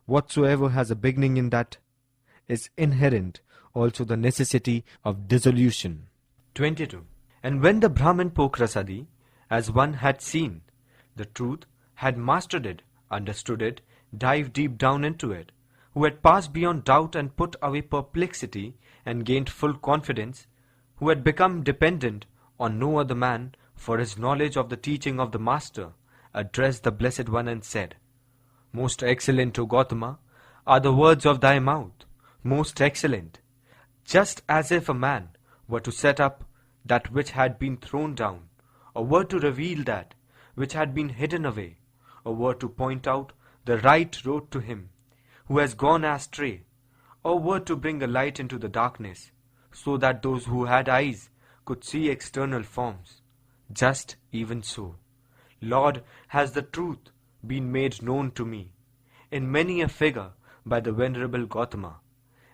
whatsoever has a beginning in that is inherent also the necessity of dissolution. 22. And when the Brahmin Pokhrasadi, as one had seen the truth, had mastered it, understood it, dived deep down into it, who had passed beyond doubt and put away perplexity and gained full confidence, who had become dependent on no other man for his knowledge of the teaching of the Master, addressed the Blessed One and said, "Most excellent, O Gautama, are the words of thy mouth, most excellent, just as if a man were to set up that which had been thrown down, or were to reveal that which had been hidden away, or were to point out the right road to him who has gone astray, or were to bring a light into the darkness, so that those who had eyes could see external forms. Just even so, Lord, has the truth been made known to me, in many a figure by the Venerable Gautama.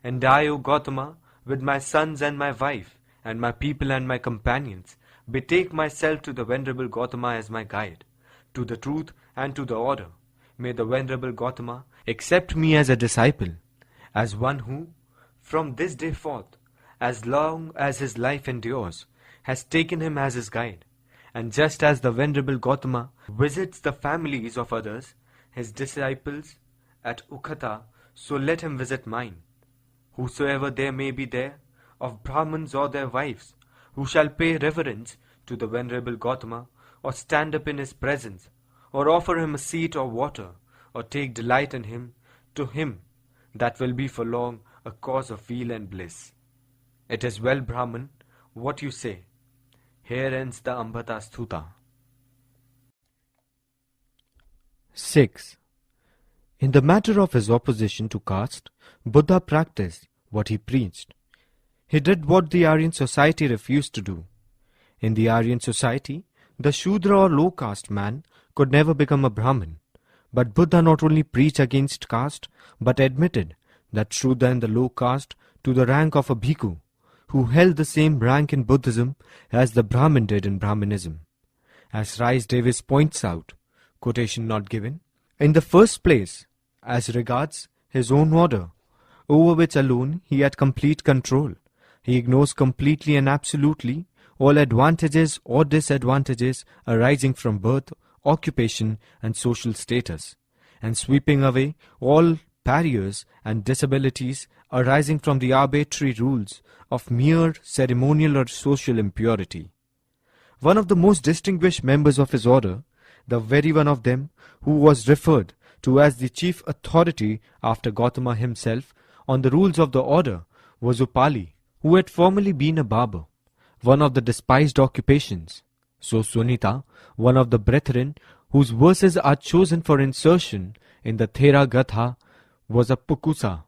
And I, O Gautama, with my sons and my wife, and my people and my companions, betake myself to the Venerable Gautama as my guide, to the truth and to the order. May the Venerable Gautama accept me as a disciple, as one who, from this day forth, as long as his life endures, has taken him as his guide. And just as the Venerable Gautama visits the families of others, his disciples, at Ukhata, so let him visit mine. Whosoever there may be there, of Brahmins or their wives, who shall pay reverence to the Venerable Gautama, or stand up in his presence, or offer him a seat or water, or take delight in him, to him that will be for long a cause of weal and bliss. It is well, Brahman, what you say. Here ends the Ambitous Suta. 6. In the matter of his opposition to caste, Buddha practiced what he preached. He did what the Aryan society refused to do. In the Aryan society, the Shudra or low caste man could never become a Brahmin. But Buddha not only preached against caste, but admitted that Shudra and the low caste to the rank of a bhikkhu, who held the same rank in Buddhism as the Brahmin did in Brahminism. As Rice Davis points out, quotation not given, in the first place, as regards his own order, over which alone he had complete control, he ignores completely and absolutely all advantages or disadvantages arising from birth, occupation, and social status, and sweeping away all barriers and disabilities arising from the arbitrary rules of mere ceremonial or social impurity. One of the most distinguished members of his order, the very one of them who was referred to as the chief authority after Gautama himself on the rules of the order, was Upali, who had formerly been a barber, one of the despised occupations. So Sunita, one of the brethren whose verses are chosen for insertion in the Thera Gatha, was a Pukusa,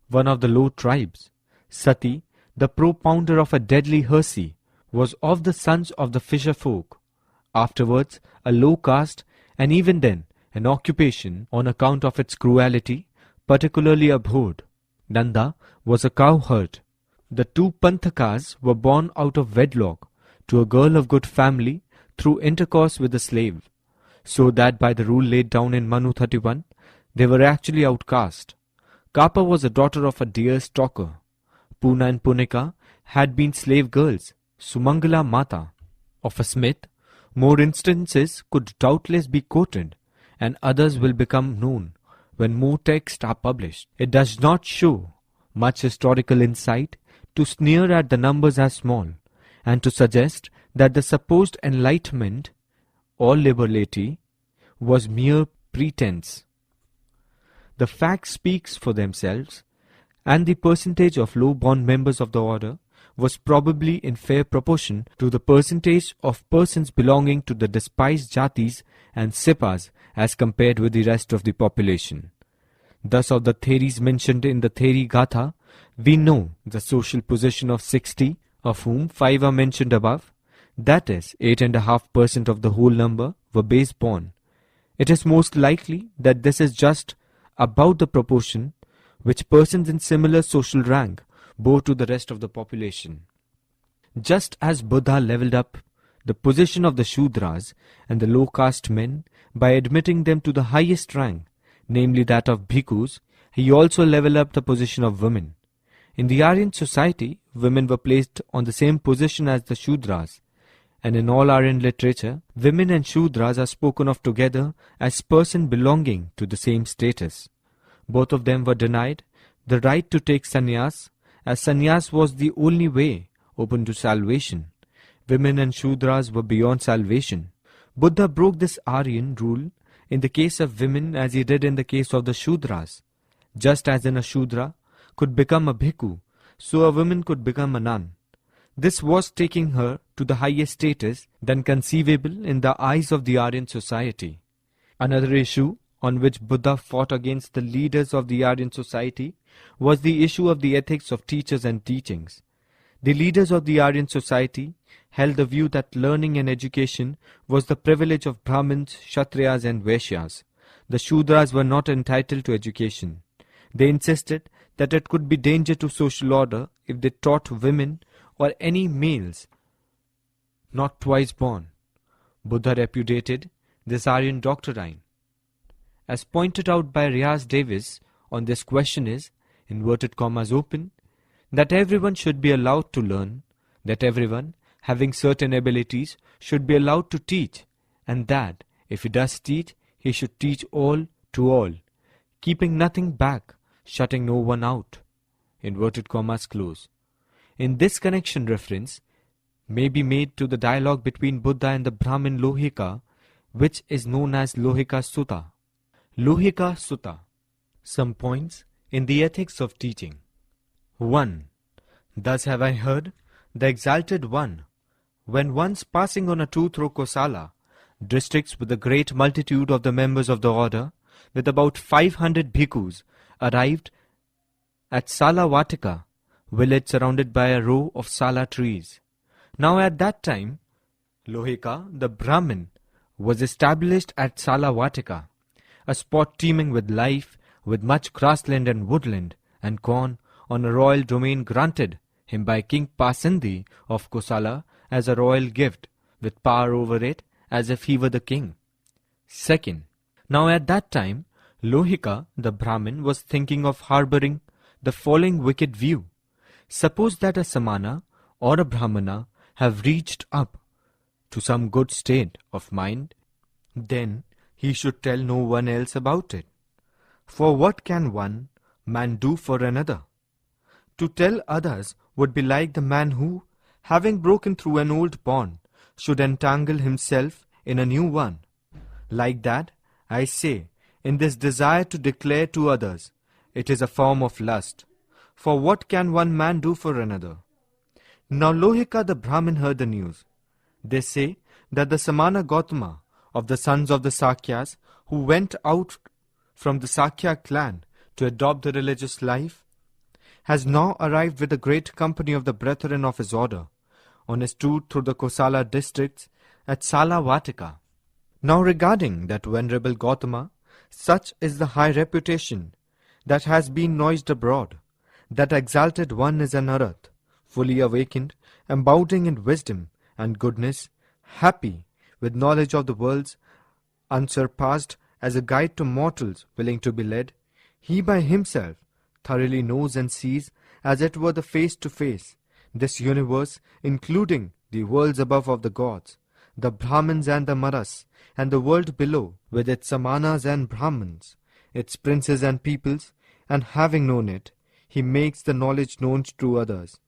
one of the low tribes. Sati, the propounder of a deadly heresy, was of the sons of the fisher folk, afterwards a low caste, and even then an occupation on account of its cruelty particularly abhorred. Nanda was a cowherd. The two Panthakas were born out of wedlock to a girl of good family through intercourse with a slave, so that by the rule laid down in Manu 31, they were actually outcast. Kappa was a daughter of a deer stalker. Puna and Punika had been slave girls. Sumangala Mata of a smith. More instances could doubtless be quoted, and others will become known when more texts are published. It does not show much historical insight to sneer at the numbers as small, and to suggest that the supposed enlightenment or liberality was mere pretense. The facts speaks for themselves, and the percentage of low-born members of the order was probably in fair proportion to the percentage of persons belonging to the despised jatis and sipas as compared with the rest of the population. Thus of the theories mentioned in the Theri Gatha, we know the social position of 60, of whom 5 are mentioned above, that is, 8.5% of the whole number were base-born. It is most likely that this is just about the proportion which persons in similar social rank bore to the rest of the population. Just as Buddha leveled up the position of the Shudras and the low caste men by admitting them to the highest rank, namely that of bhikkhus, he also leveled up the position of women. In the Aryan society, women were placed on the same position as the Shudras, and in all Aryan literature, women and Shudras are spoken of together as persons belonging to the same status. Both of them were denied the right to take sannyas, as sannyas was the only way open to salvation. Women and Shudras were beyond salvation. Buddha broke this Aryan rule in the case of women as he did in the case of the Shudras. Just as in a Shudra could become a bhikkhu, so a woman could become a nun. This was taking her to the highest status then conceivable in the eyes of the Aryan society. Another issue on which Buddha fought against the leaders of the Aryan society was the issue of the ethics of teachers and teachings. The leaders of the Aryan society held the view that learning and education was the privilege of Brahmins, Kshatriyas and Vaishyas. The Shudras were not entitled to education. They insisted that it could be danger to social order if they taught women or any males not twice born. Buddha repudiated this Aryan doctrine. As pointed out by Riaz Davis on this question is, inverted commas open, that everyone should be allowed to learn, that everyone having certain abilities should be allowed to teach, and that if he does teach, he should teach all to all, keeping nothing back, shutting no one out. Inverted commas close. In this connection, reference may be made to the dialogue between Buddha and the Brahmin Lohika, which is known as Lohika Suta. Lohika Suta. Some points in the ethics of teaching. 1. Thus have I heard the exalted one, when once passing on a tour through Kosala, districts with a great multitude of the members of the order, with about 500 bhikkhus, arrived at Salavatika, village surrounded by a row of sala trees. Now at that time, Lohika, the Brahmin, was established at Salavatika, a spot teeming with life, with much grassland and woodland, and corn, on a royal domain granted him by King Pasindi of Kosala as a royal gift, with power over it as if he were the king. 2. Now at that time, Lohika, the Brahmin, was thinking of harboring the following wicked view. Suppose that a Samana or a Brahmana have reached up to some good state of mind, then he should tell no one else about it. For what can one man do for another? To tell others would be like the man who, having broken through an old bond, should entangle himself in a new one. Like that, I say, in this desire to declare to others, it is a form of lust. For what can one man do for another? Now Lohika the Brahmin heard the news. They say that the Samana Gautama of the sons of the Sakyas, who went out from the Sakya clan to adopt the religious life, has now arrived with a great company of the brethren of his order on his tour through the Kosala districts at Salavatika. Now regarding that venerable Gautama, such is the high reputation that has been noised abroad, that exalted one is an Arahat, fully awakened, abounding in wisdom and goodness, happy with knowledge of the worlds, unsurpassed as a guide to mortals willing to be led. He by himself thoroughly knows and sees, as it were the face to face, this universe, including the worlds above of the gods, the Brahmins and the Maras, and the world below, with its Samanas and Brahmins, its princes and peoples, and having known it, he makes the knowledge known to others.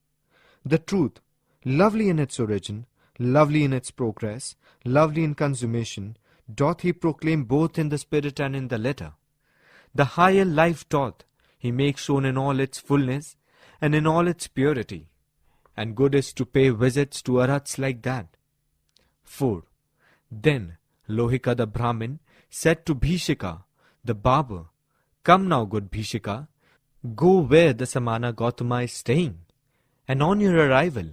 The truth, lovely in its origin, lovely in its progress, lovely in consummation, doth he proclaim both in the spirit and in the letter. The higher life doth he make shown in all its fullness and in all its purity, and good is to pay visits to arhats like that. 4. Then Lohika the Brahmin said to Bhishika the barber, Come now, good Bhishika, go where the Samana Gautama is staying, and on your arrival,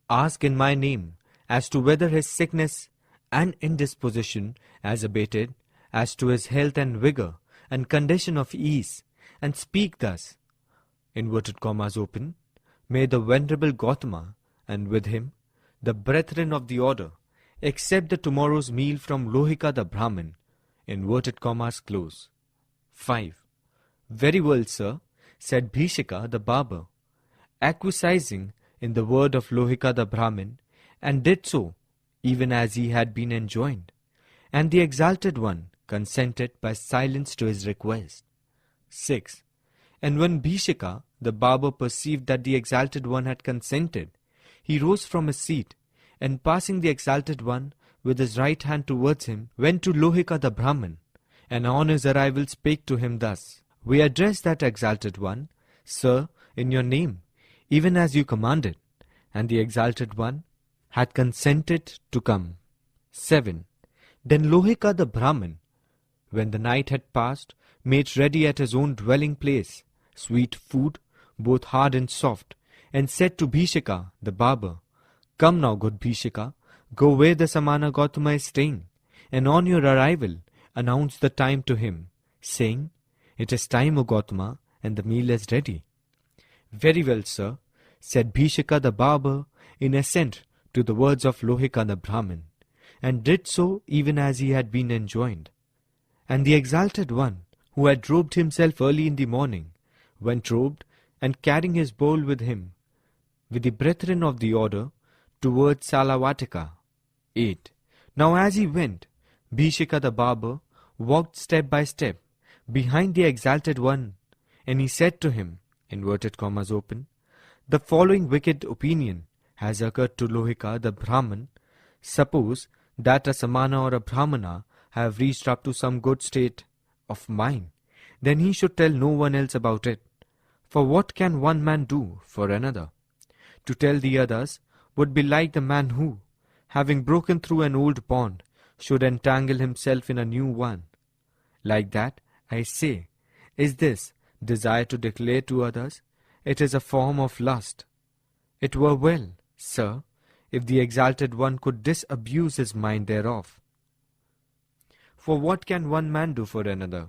ask in my name as to whether his sickness and indisposition has abated, as to his health and vigor and condition of ease, and speak thus, inverted commas open, may the venerable Gautama, and with him the brethren of the order, accept the tomorrow's meal from Lohika the Brahmin, inverted commas close. 5. Very well, sir, said Bhishika the barber, acquiescing in the word of Lohika the Brahmin, and did so even as he had been enjoined. And the exalted one consented by silence to his request. 6. And when Bhishika the barber perceived that the exalted one had consented, he rose from his seat, and passing the exalted one with his right hand towards him, went to Lohika the Brahmin, and on his arrival spake to him thus, We address that exalted one, Sir, in your name, even as you commanded. And the exalted one had consented to come. 7. Then Lohika the Brahmin, when the night had passed, made ready at his own dwelling place sweet food, both hard and soft, and said to Bhishika the barber, Come now, good Bhishika, go where the Samana Gautama is staying, and on your arrival announce the time to him, saying, It is time, O Gautama, and the meal is ready. Very well, sir, said Bhishika the barber, in assent to the words of Lohika the Brahmin, and did so even as he had been enjoined. And the exalted one, who had robed himself early in the morning, went robed, and carrying his bowl with him, with the brethren of the order, towards Salavatika. 8. Now as he went, Bhishika the barber walked step by step behind the exalted one, and he said to him, inverted commas open, The following wicked opinion has occurred to Lohika the Brahmin. Suppose that a Samana or a Brahmana have reached up to some good state of mind, then he should tell no one else about it. For what can one man do for another? To tell the others would be like the man who, having broken through an old bond, should entangle himself in a new one. Like that, I say, is this desire to declare to others, it is a form of lust. It were well, sir, if the exalted one could disabuse his mind thereof. For what can one man do for another?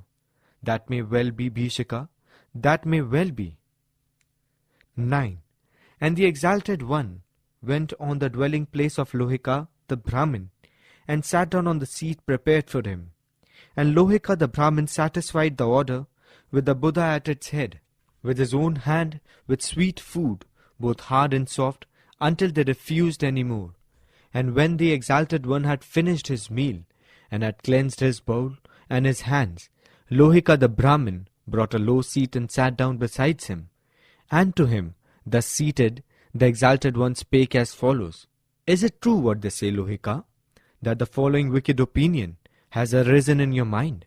That may well be, Bhishika, that may well be. 9. And the exalted one went on the dwelling place of Lohika the Brahmin, and sat down on the seat prepared for him. And Lohika the Brahmin satisfied the order with the Buddha at its head, with his own hand, with sweet food, both hard and soft, until they refused any more. And when the exalted one had finished his meal, and had cleansed his bowl and his hands, Lohika the Brahmin brought a low seat and sat down beside him. And to him, thus seated, the exalted one spake as follows: Is it true what they say, Lohika, that the following wicked opinion has arisen in your mind?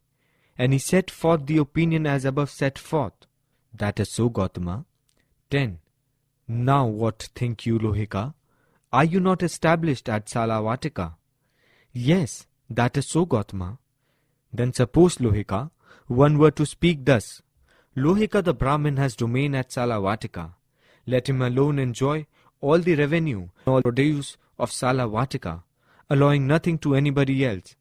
And he set forth the opinion as above set forth. That is so, Gautama. 10. Now what think you, Lohika? Are you not established at Salavatika? Yes, that is so, Gautama. Then suppose, Lohika, one were to speak thus: Lohika the Brahmin has domain at Salavatika. Let him alone enjoy all the revenue, all produce of Salavatika, allowing nothing to anybody else.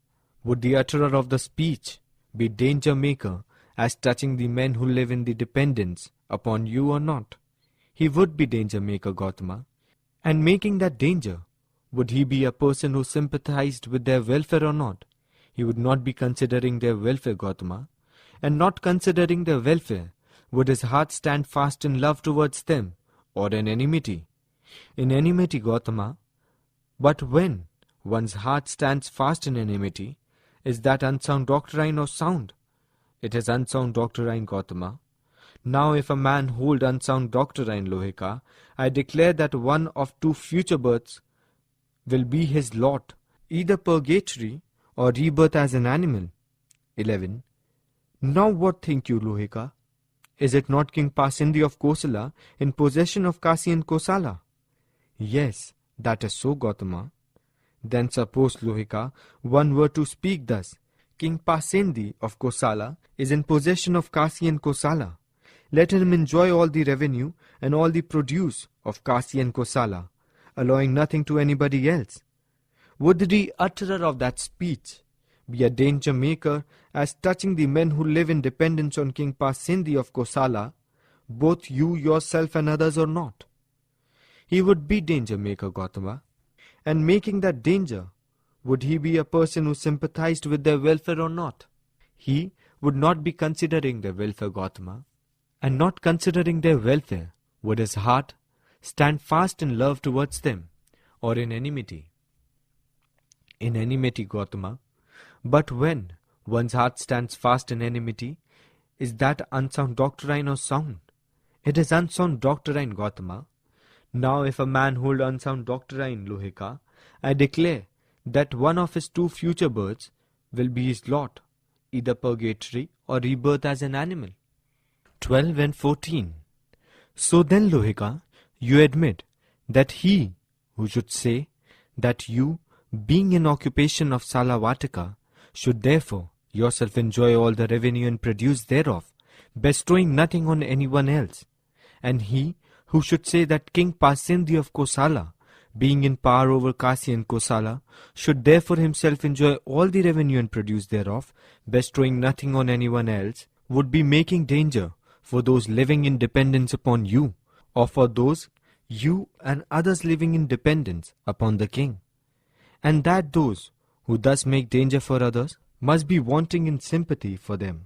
Would the utterer of the speech be danger maker as touching the men who live in the dependence upon you or not? He would be danger maker, Gautama. And making that danger, would he be a person who sympathized with their welfare or not? He would not be considering their welfare, Gautama. And not considering their welfare, would his heart stand fast in love towards them, or in enmity? In enmity, Gautama. But when one's heart stands fast in enmity, is that unsound doctrine or sound? It is unsound doctrine, Gautama. Now if a man hold unsound doctrine, Lohika, I declare that one of two future births will be his lot, either purgatory or rebirth as an animal. 11. Now what think you, Lohika? Is it not King Pasindhi of Kosala in possession of Kasi and Kosala? Yes, that is so, Gautama. Then suppose, Lohika, one were to speak thus: King Pasindhi of Kosala is in possession of Kasi and Kosala. Let him enjoy all the revenue and all the produce of Kasi and Kosala, allowing nothing to anybody else. Would the utterer of that speech be a danger maker as touching the men who live in dependence on King Pasindhi of Kosala, both you, yourself and others, or not? He would be danger maker, Gautama. And making that danger, would he be a person who sympathized with their welfare or not? He would not be considering their welfare, Gautama. And not considering their welfare, would his heart stand fast in love towards them, or in enmity? In enmity, Gautama. But when one's heart stands fast in enmity, is that unsound doctrine or sound? It is unsound doctrine, Gautama. Now if a man hold unsound doctrine, Lohika, I declare that one of his two future births will be his lot, either purgatory or rebirth as an animal. 12 and 14. So then, Lohika, you admit that he who should say that you, being in occupation of Salavatika, should therefore yourself enjoy all the revenue and produce thereof, bestowing nothing on anyone else. And he who should say that King Pasindhi of Kosala, being in power over Kasi and Kosala, should therefore himself enjoy all the revenue and produce thereof, bestowing nothing on anyone else, would be making danger for those living in dependence upon you, or for those you and others living in dependence upon the king. And that those who thus make danger for others must be wanting in sympathy for them.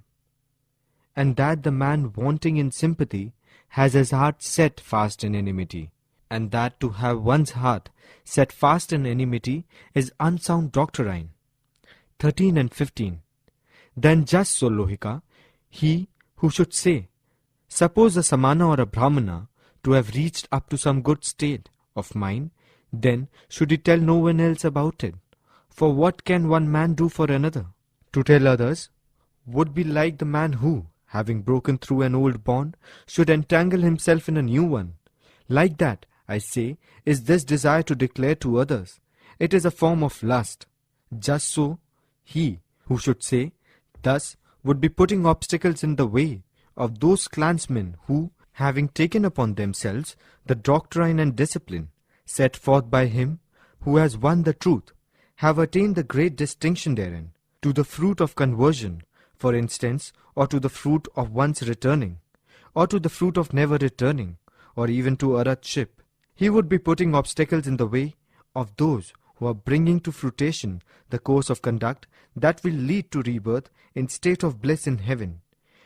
And that the man wanting in sympathy has his heart set fast in enmity. And that to have one's heart set fast in enmity is unsound doctrine. 13 and 15. Then just so, Lohika, he who should say, suppose a Samana or a Brahmana to have reached up to some good state of mind, then should he tell no one else about it. For what can one man do for another? To tell others would be like the man who, having broken through an old bond, should entangle himself in a new one. Like that, I say, is this desire to declare to others. It is a form of lust. Just so, he who should say thus would be putting obstacles in the way of those clansmen who, having taken upon themselves the doctrine and discipline set forth by him who has won the truth, have attained the great distinction therein, to the fruit of conversion, for instance, or to the fruit of once returning, or to the fruit of never returning, or even to Aratship. He would be putting obstacles in the way of those who are bringing to fruition the course of conduct that will lead to rebirth in state of bliss in heaven.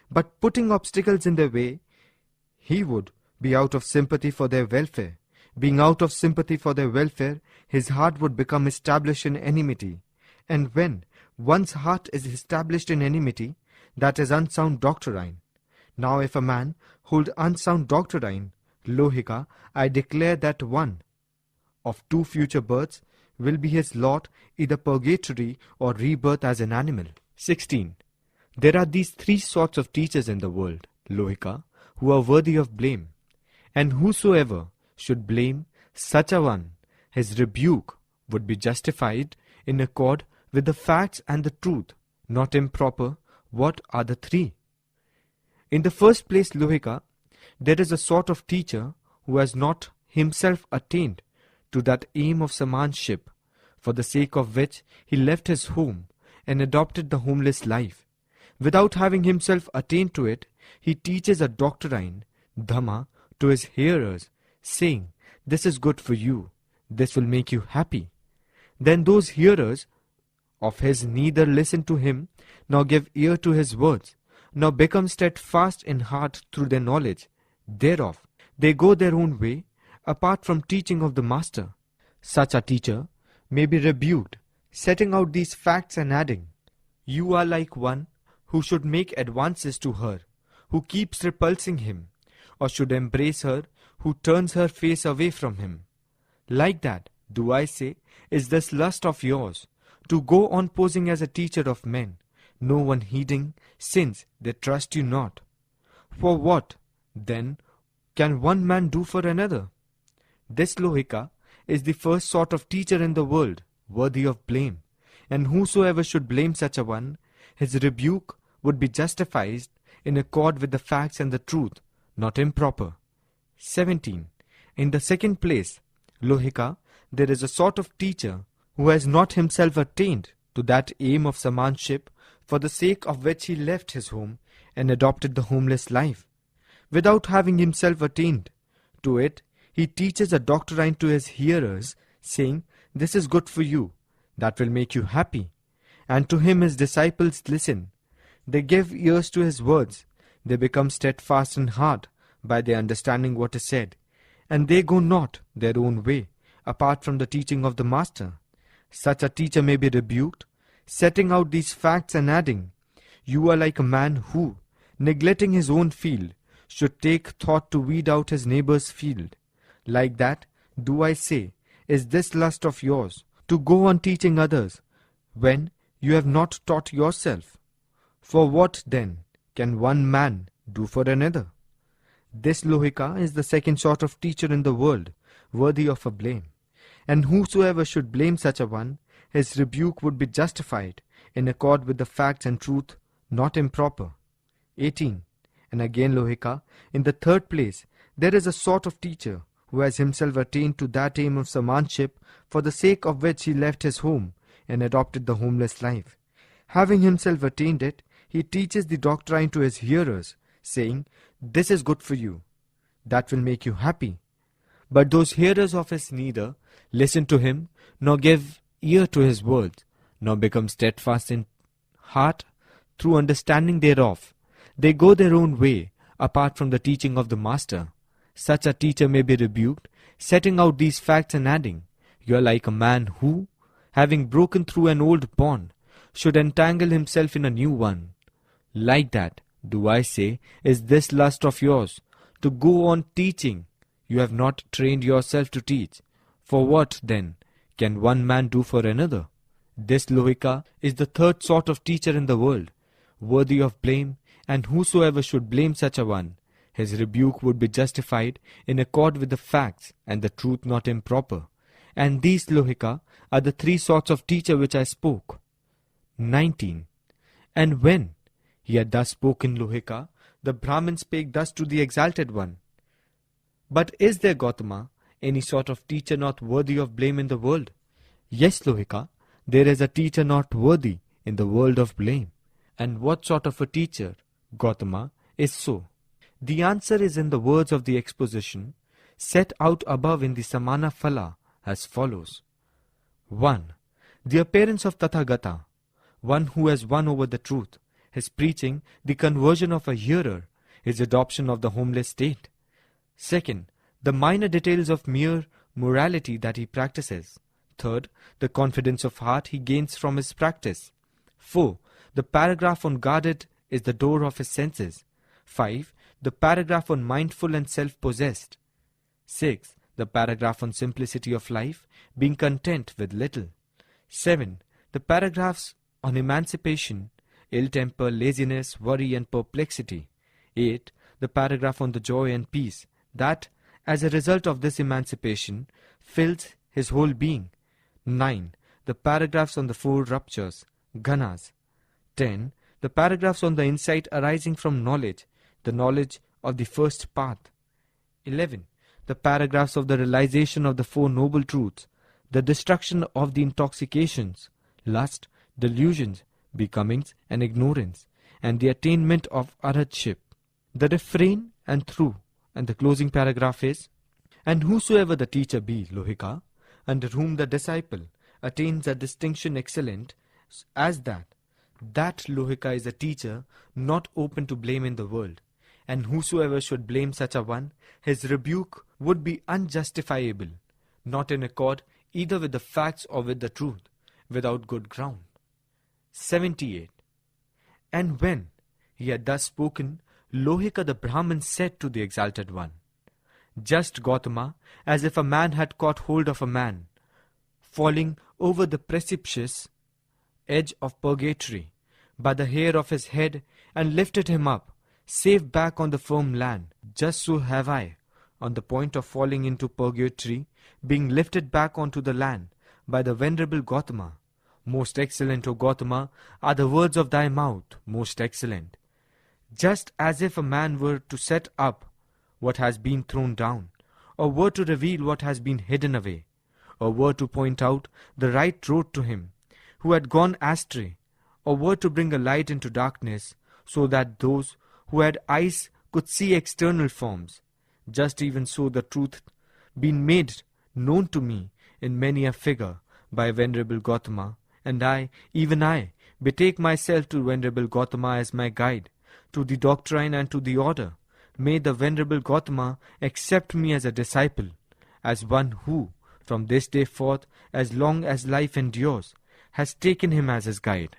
But putting obstacles in their way, he would be out of sympathy for their welfare, Being out of sympathy for their welfare, his heart would become established in enmity. And when one's heart is established in enmity, that is unsound doctrine. Now if a man hold unsound doctrine, Lohika, I declare that one of two future births will be his lot, either purgatory or rebirth as an animal. 16. There are these three sorts of teachers in the world, Lohika, who are worthy of blame. And whosoever should blame such a one, his rebuke would be justified in accord with the facts and the truth, not improper. What are the three? In the first place, Lohika, there is a sort of teacher who has not himself attained to that aim of samanship, for the sake of which he left his home and adopted the homeless life. Without having himself attained to it, he teaches a doctrine, Dhamma, to his hearers, saying, this is good for you, this will make you happy. Then those hearers of his neither listen to him, nor give ear to his words, nor become steadfast in heart through their knowledge thereof. They go their own way, apart from teaching of the Master. Such a teacher may be rebuked, setting out these facts and adding, you are like one who should make advances to her, who keeps repulsing him, or should embrace her, who turns her face away from him. Like that, do I say, is this lust of yours, to go on posing as a teacher of men, no one heeding, since they trust you not. For what, then, can one man do for another? This Lohika is the first sort of teacher in the world, worthy of blame, and whosoever should blame such a one, his rebuke would be justified in accord with the facts and the truth, not improper. 17. In the second place, Lohika, there is a sort of teacher who has not himself attained to that aim of samanship, for the sake of which he left his home and adopted the homeless life. Without having himself attained to it, he teaches a doctrine to his hearers, saying, this is good for you, that will make you happy. And to him his disciples listen. They give ears to his words. They become steadfast in heart by their understanding what is said. And they go not their own way, apart from the teaching of the Master. Such a teacher may be rebuked, setting out these facts and adding, you are like a man who, neglecting his own field, should take thought to weed out his neighbor's field. Like that, do I say, is this lust of yours, to go on teaching others, when you have not taught yourself? For what, then, can one man do for another? This Lohika is the second sort of teacher in the world, worthy of a blame. And whosoever should blame such a one, his rebuke would be justified in accord with the facts and truth, not improper. 18. And again Lohika, in the third place, there is a sort of teacher who has himself attained to that aim of samanship, for the sake of which he left his home and adopted the homeless life. Having himself attained it, he teaches the doctrine to his hearers, saying, this is good for you, that will make you happy. But those hearers of his neither listen to him, nor give ear to his words, nor become steadfast in heart through understanding thereof. They go their own way, apart from the teaching of the Master. Such a teacher may be rebuked, setting out these facts and adding, you are like a man who, having broken through an old bond, should entangle himself in a new one. Like that, do I say, is this lust of yours, to go on teaching you have not trained yourself to teach. For what, then, can one man do for another? This Lohika is the third sort of teacher in the world, worthy of blame, and whosoever should blame such a one, his rebuke would be justified in accord with the facts and the truth not improper. And these, Lohika, are the three sorts of teacher which I spoke. 19. And when he had thus spoken, Lohika, the Brahmin spake thus to the exalted one, but is there, Gautama, any sort of teacher not worthy of blame in the world? Yes, Lohika, there is a teacher not worthy in the world of blame. And what sort of a teacher, Gautama, is so? The answer is in the words of the exposition, set out above in the Samana Phala, as follows. 1. The appearance of Tathagata, one who has won over the truth, his preaching, the conversion of a hearer, his adoption of the homeless state. 2. the minor details of mere morality that he practices. Third, the confidence of heart he gains from his practice. 4. The paragraph on guarded is the door of his senses. 5. The paragraph on mindful and self-possessed. 6. The paragraph on simplicity of life, being content with little. 7. The paragraphs on emancipation, ill-temper, laziness, worry and perplexity. 8. The paragraph on the joy and peace that, as a result of this emancipation, fills his whole being. 9. The paragraphs on the 4 ruptures, ghanas. 10. The paragraphs on the insight arising from knowledge, the knowledge of the first path. 11. The paragraphs of the realization of the 4 noble truths, the destruction of the intoxications, lust, delusions, becomings and ignorance, and the attainment of arhatship. The refrain and through, and the closing paragraph is, and whosoever the teacher be, Lohika, under whom the disciple attains a distinction excellent as that Lohika is a teacher not open to blame in the world, and whosoever should blame such a one, his rebuke would be unjustifiable, not in accord either with the facts or with the truth, without good ground. 78. And when he had thus spoken, Lohika the Brahmin said to the Exalted One, Just Gautama, as if a man had caught hold of a man, falling over the precipitous edge of purgatory by the hair of his head and lifted him up, safe back on the firm land, just so have I, on the point of falling into purgatory, being lifted back onto the land by the Venerable Gautama. Most excellent, O Gautama, are the words of thy mouth, most excellent. Just as if a man were to set up what has been thrown down, or were to reveal what has been hidden away, or were to point out the right road to him who had gone astray, or were to bring a light into darkness, so that those who had eyes could see external forms. Just even so the truth been made known to me in many a figure by Venerable Gautama, and I, even I, betake myself to Venerable Gautama as my guide, to the doctrine and to the order. May the Venerable Gautama accept me as a disciple, as one who, from this day forth, as long as life endures, has taken him as his guide.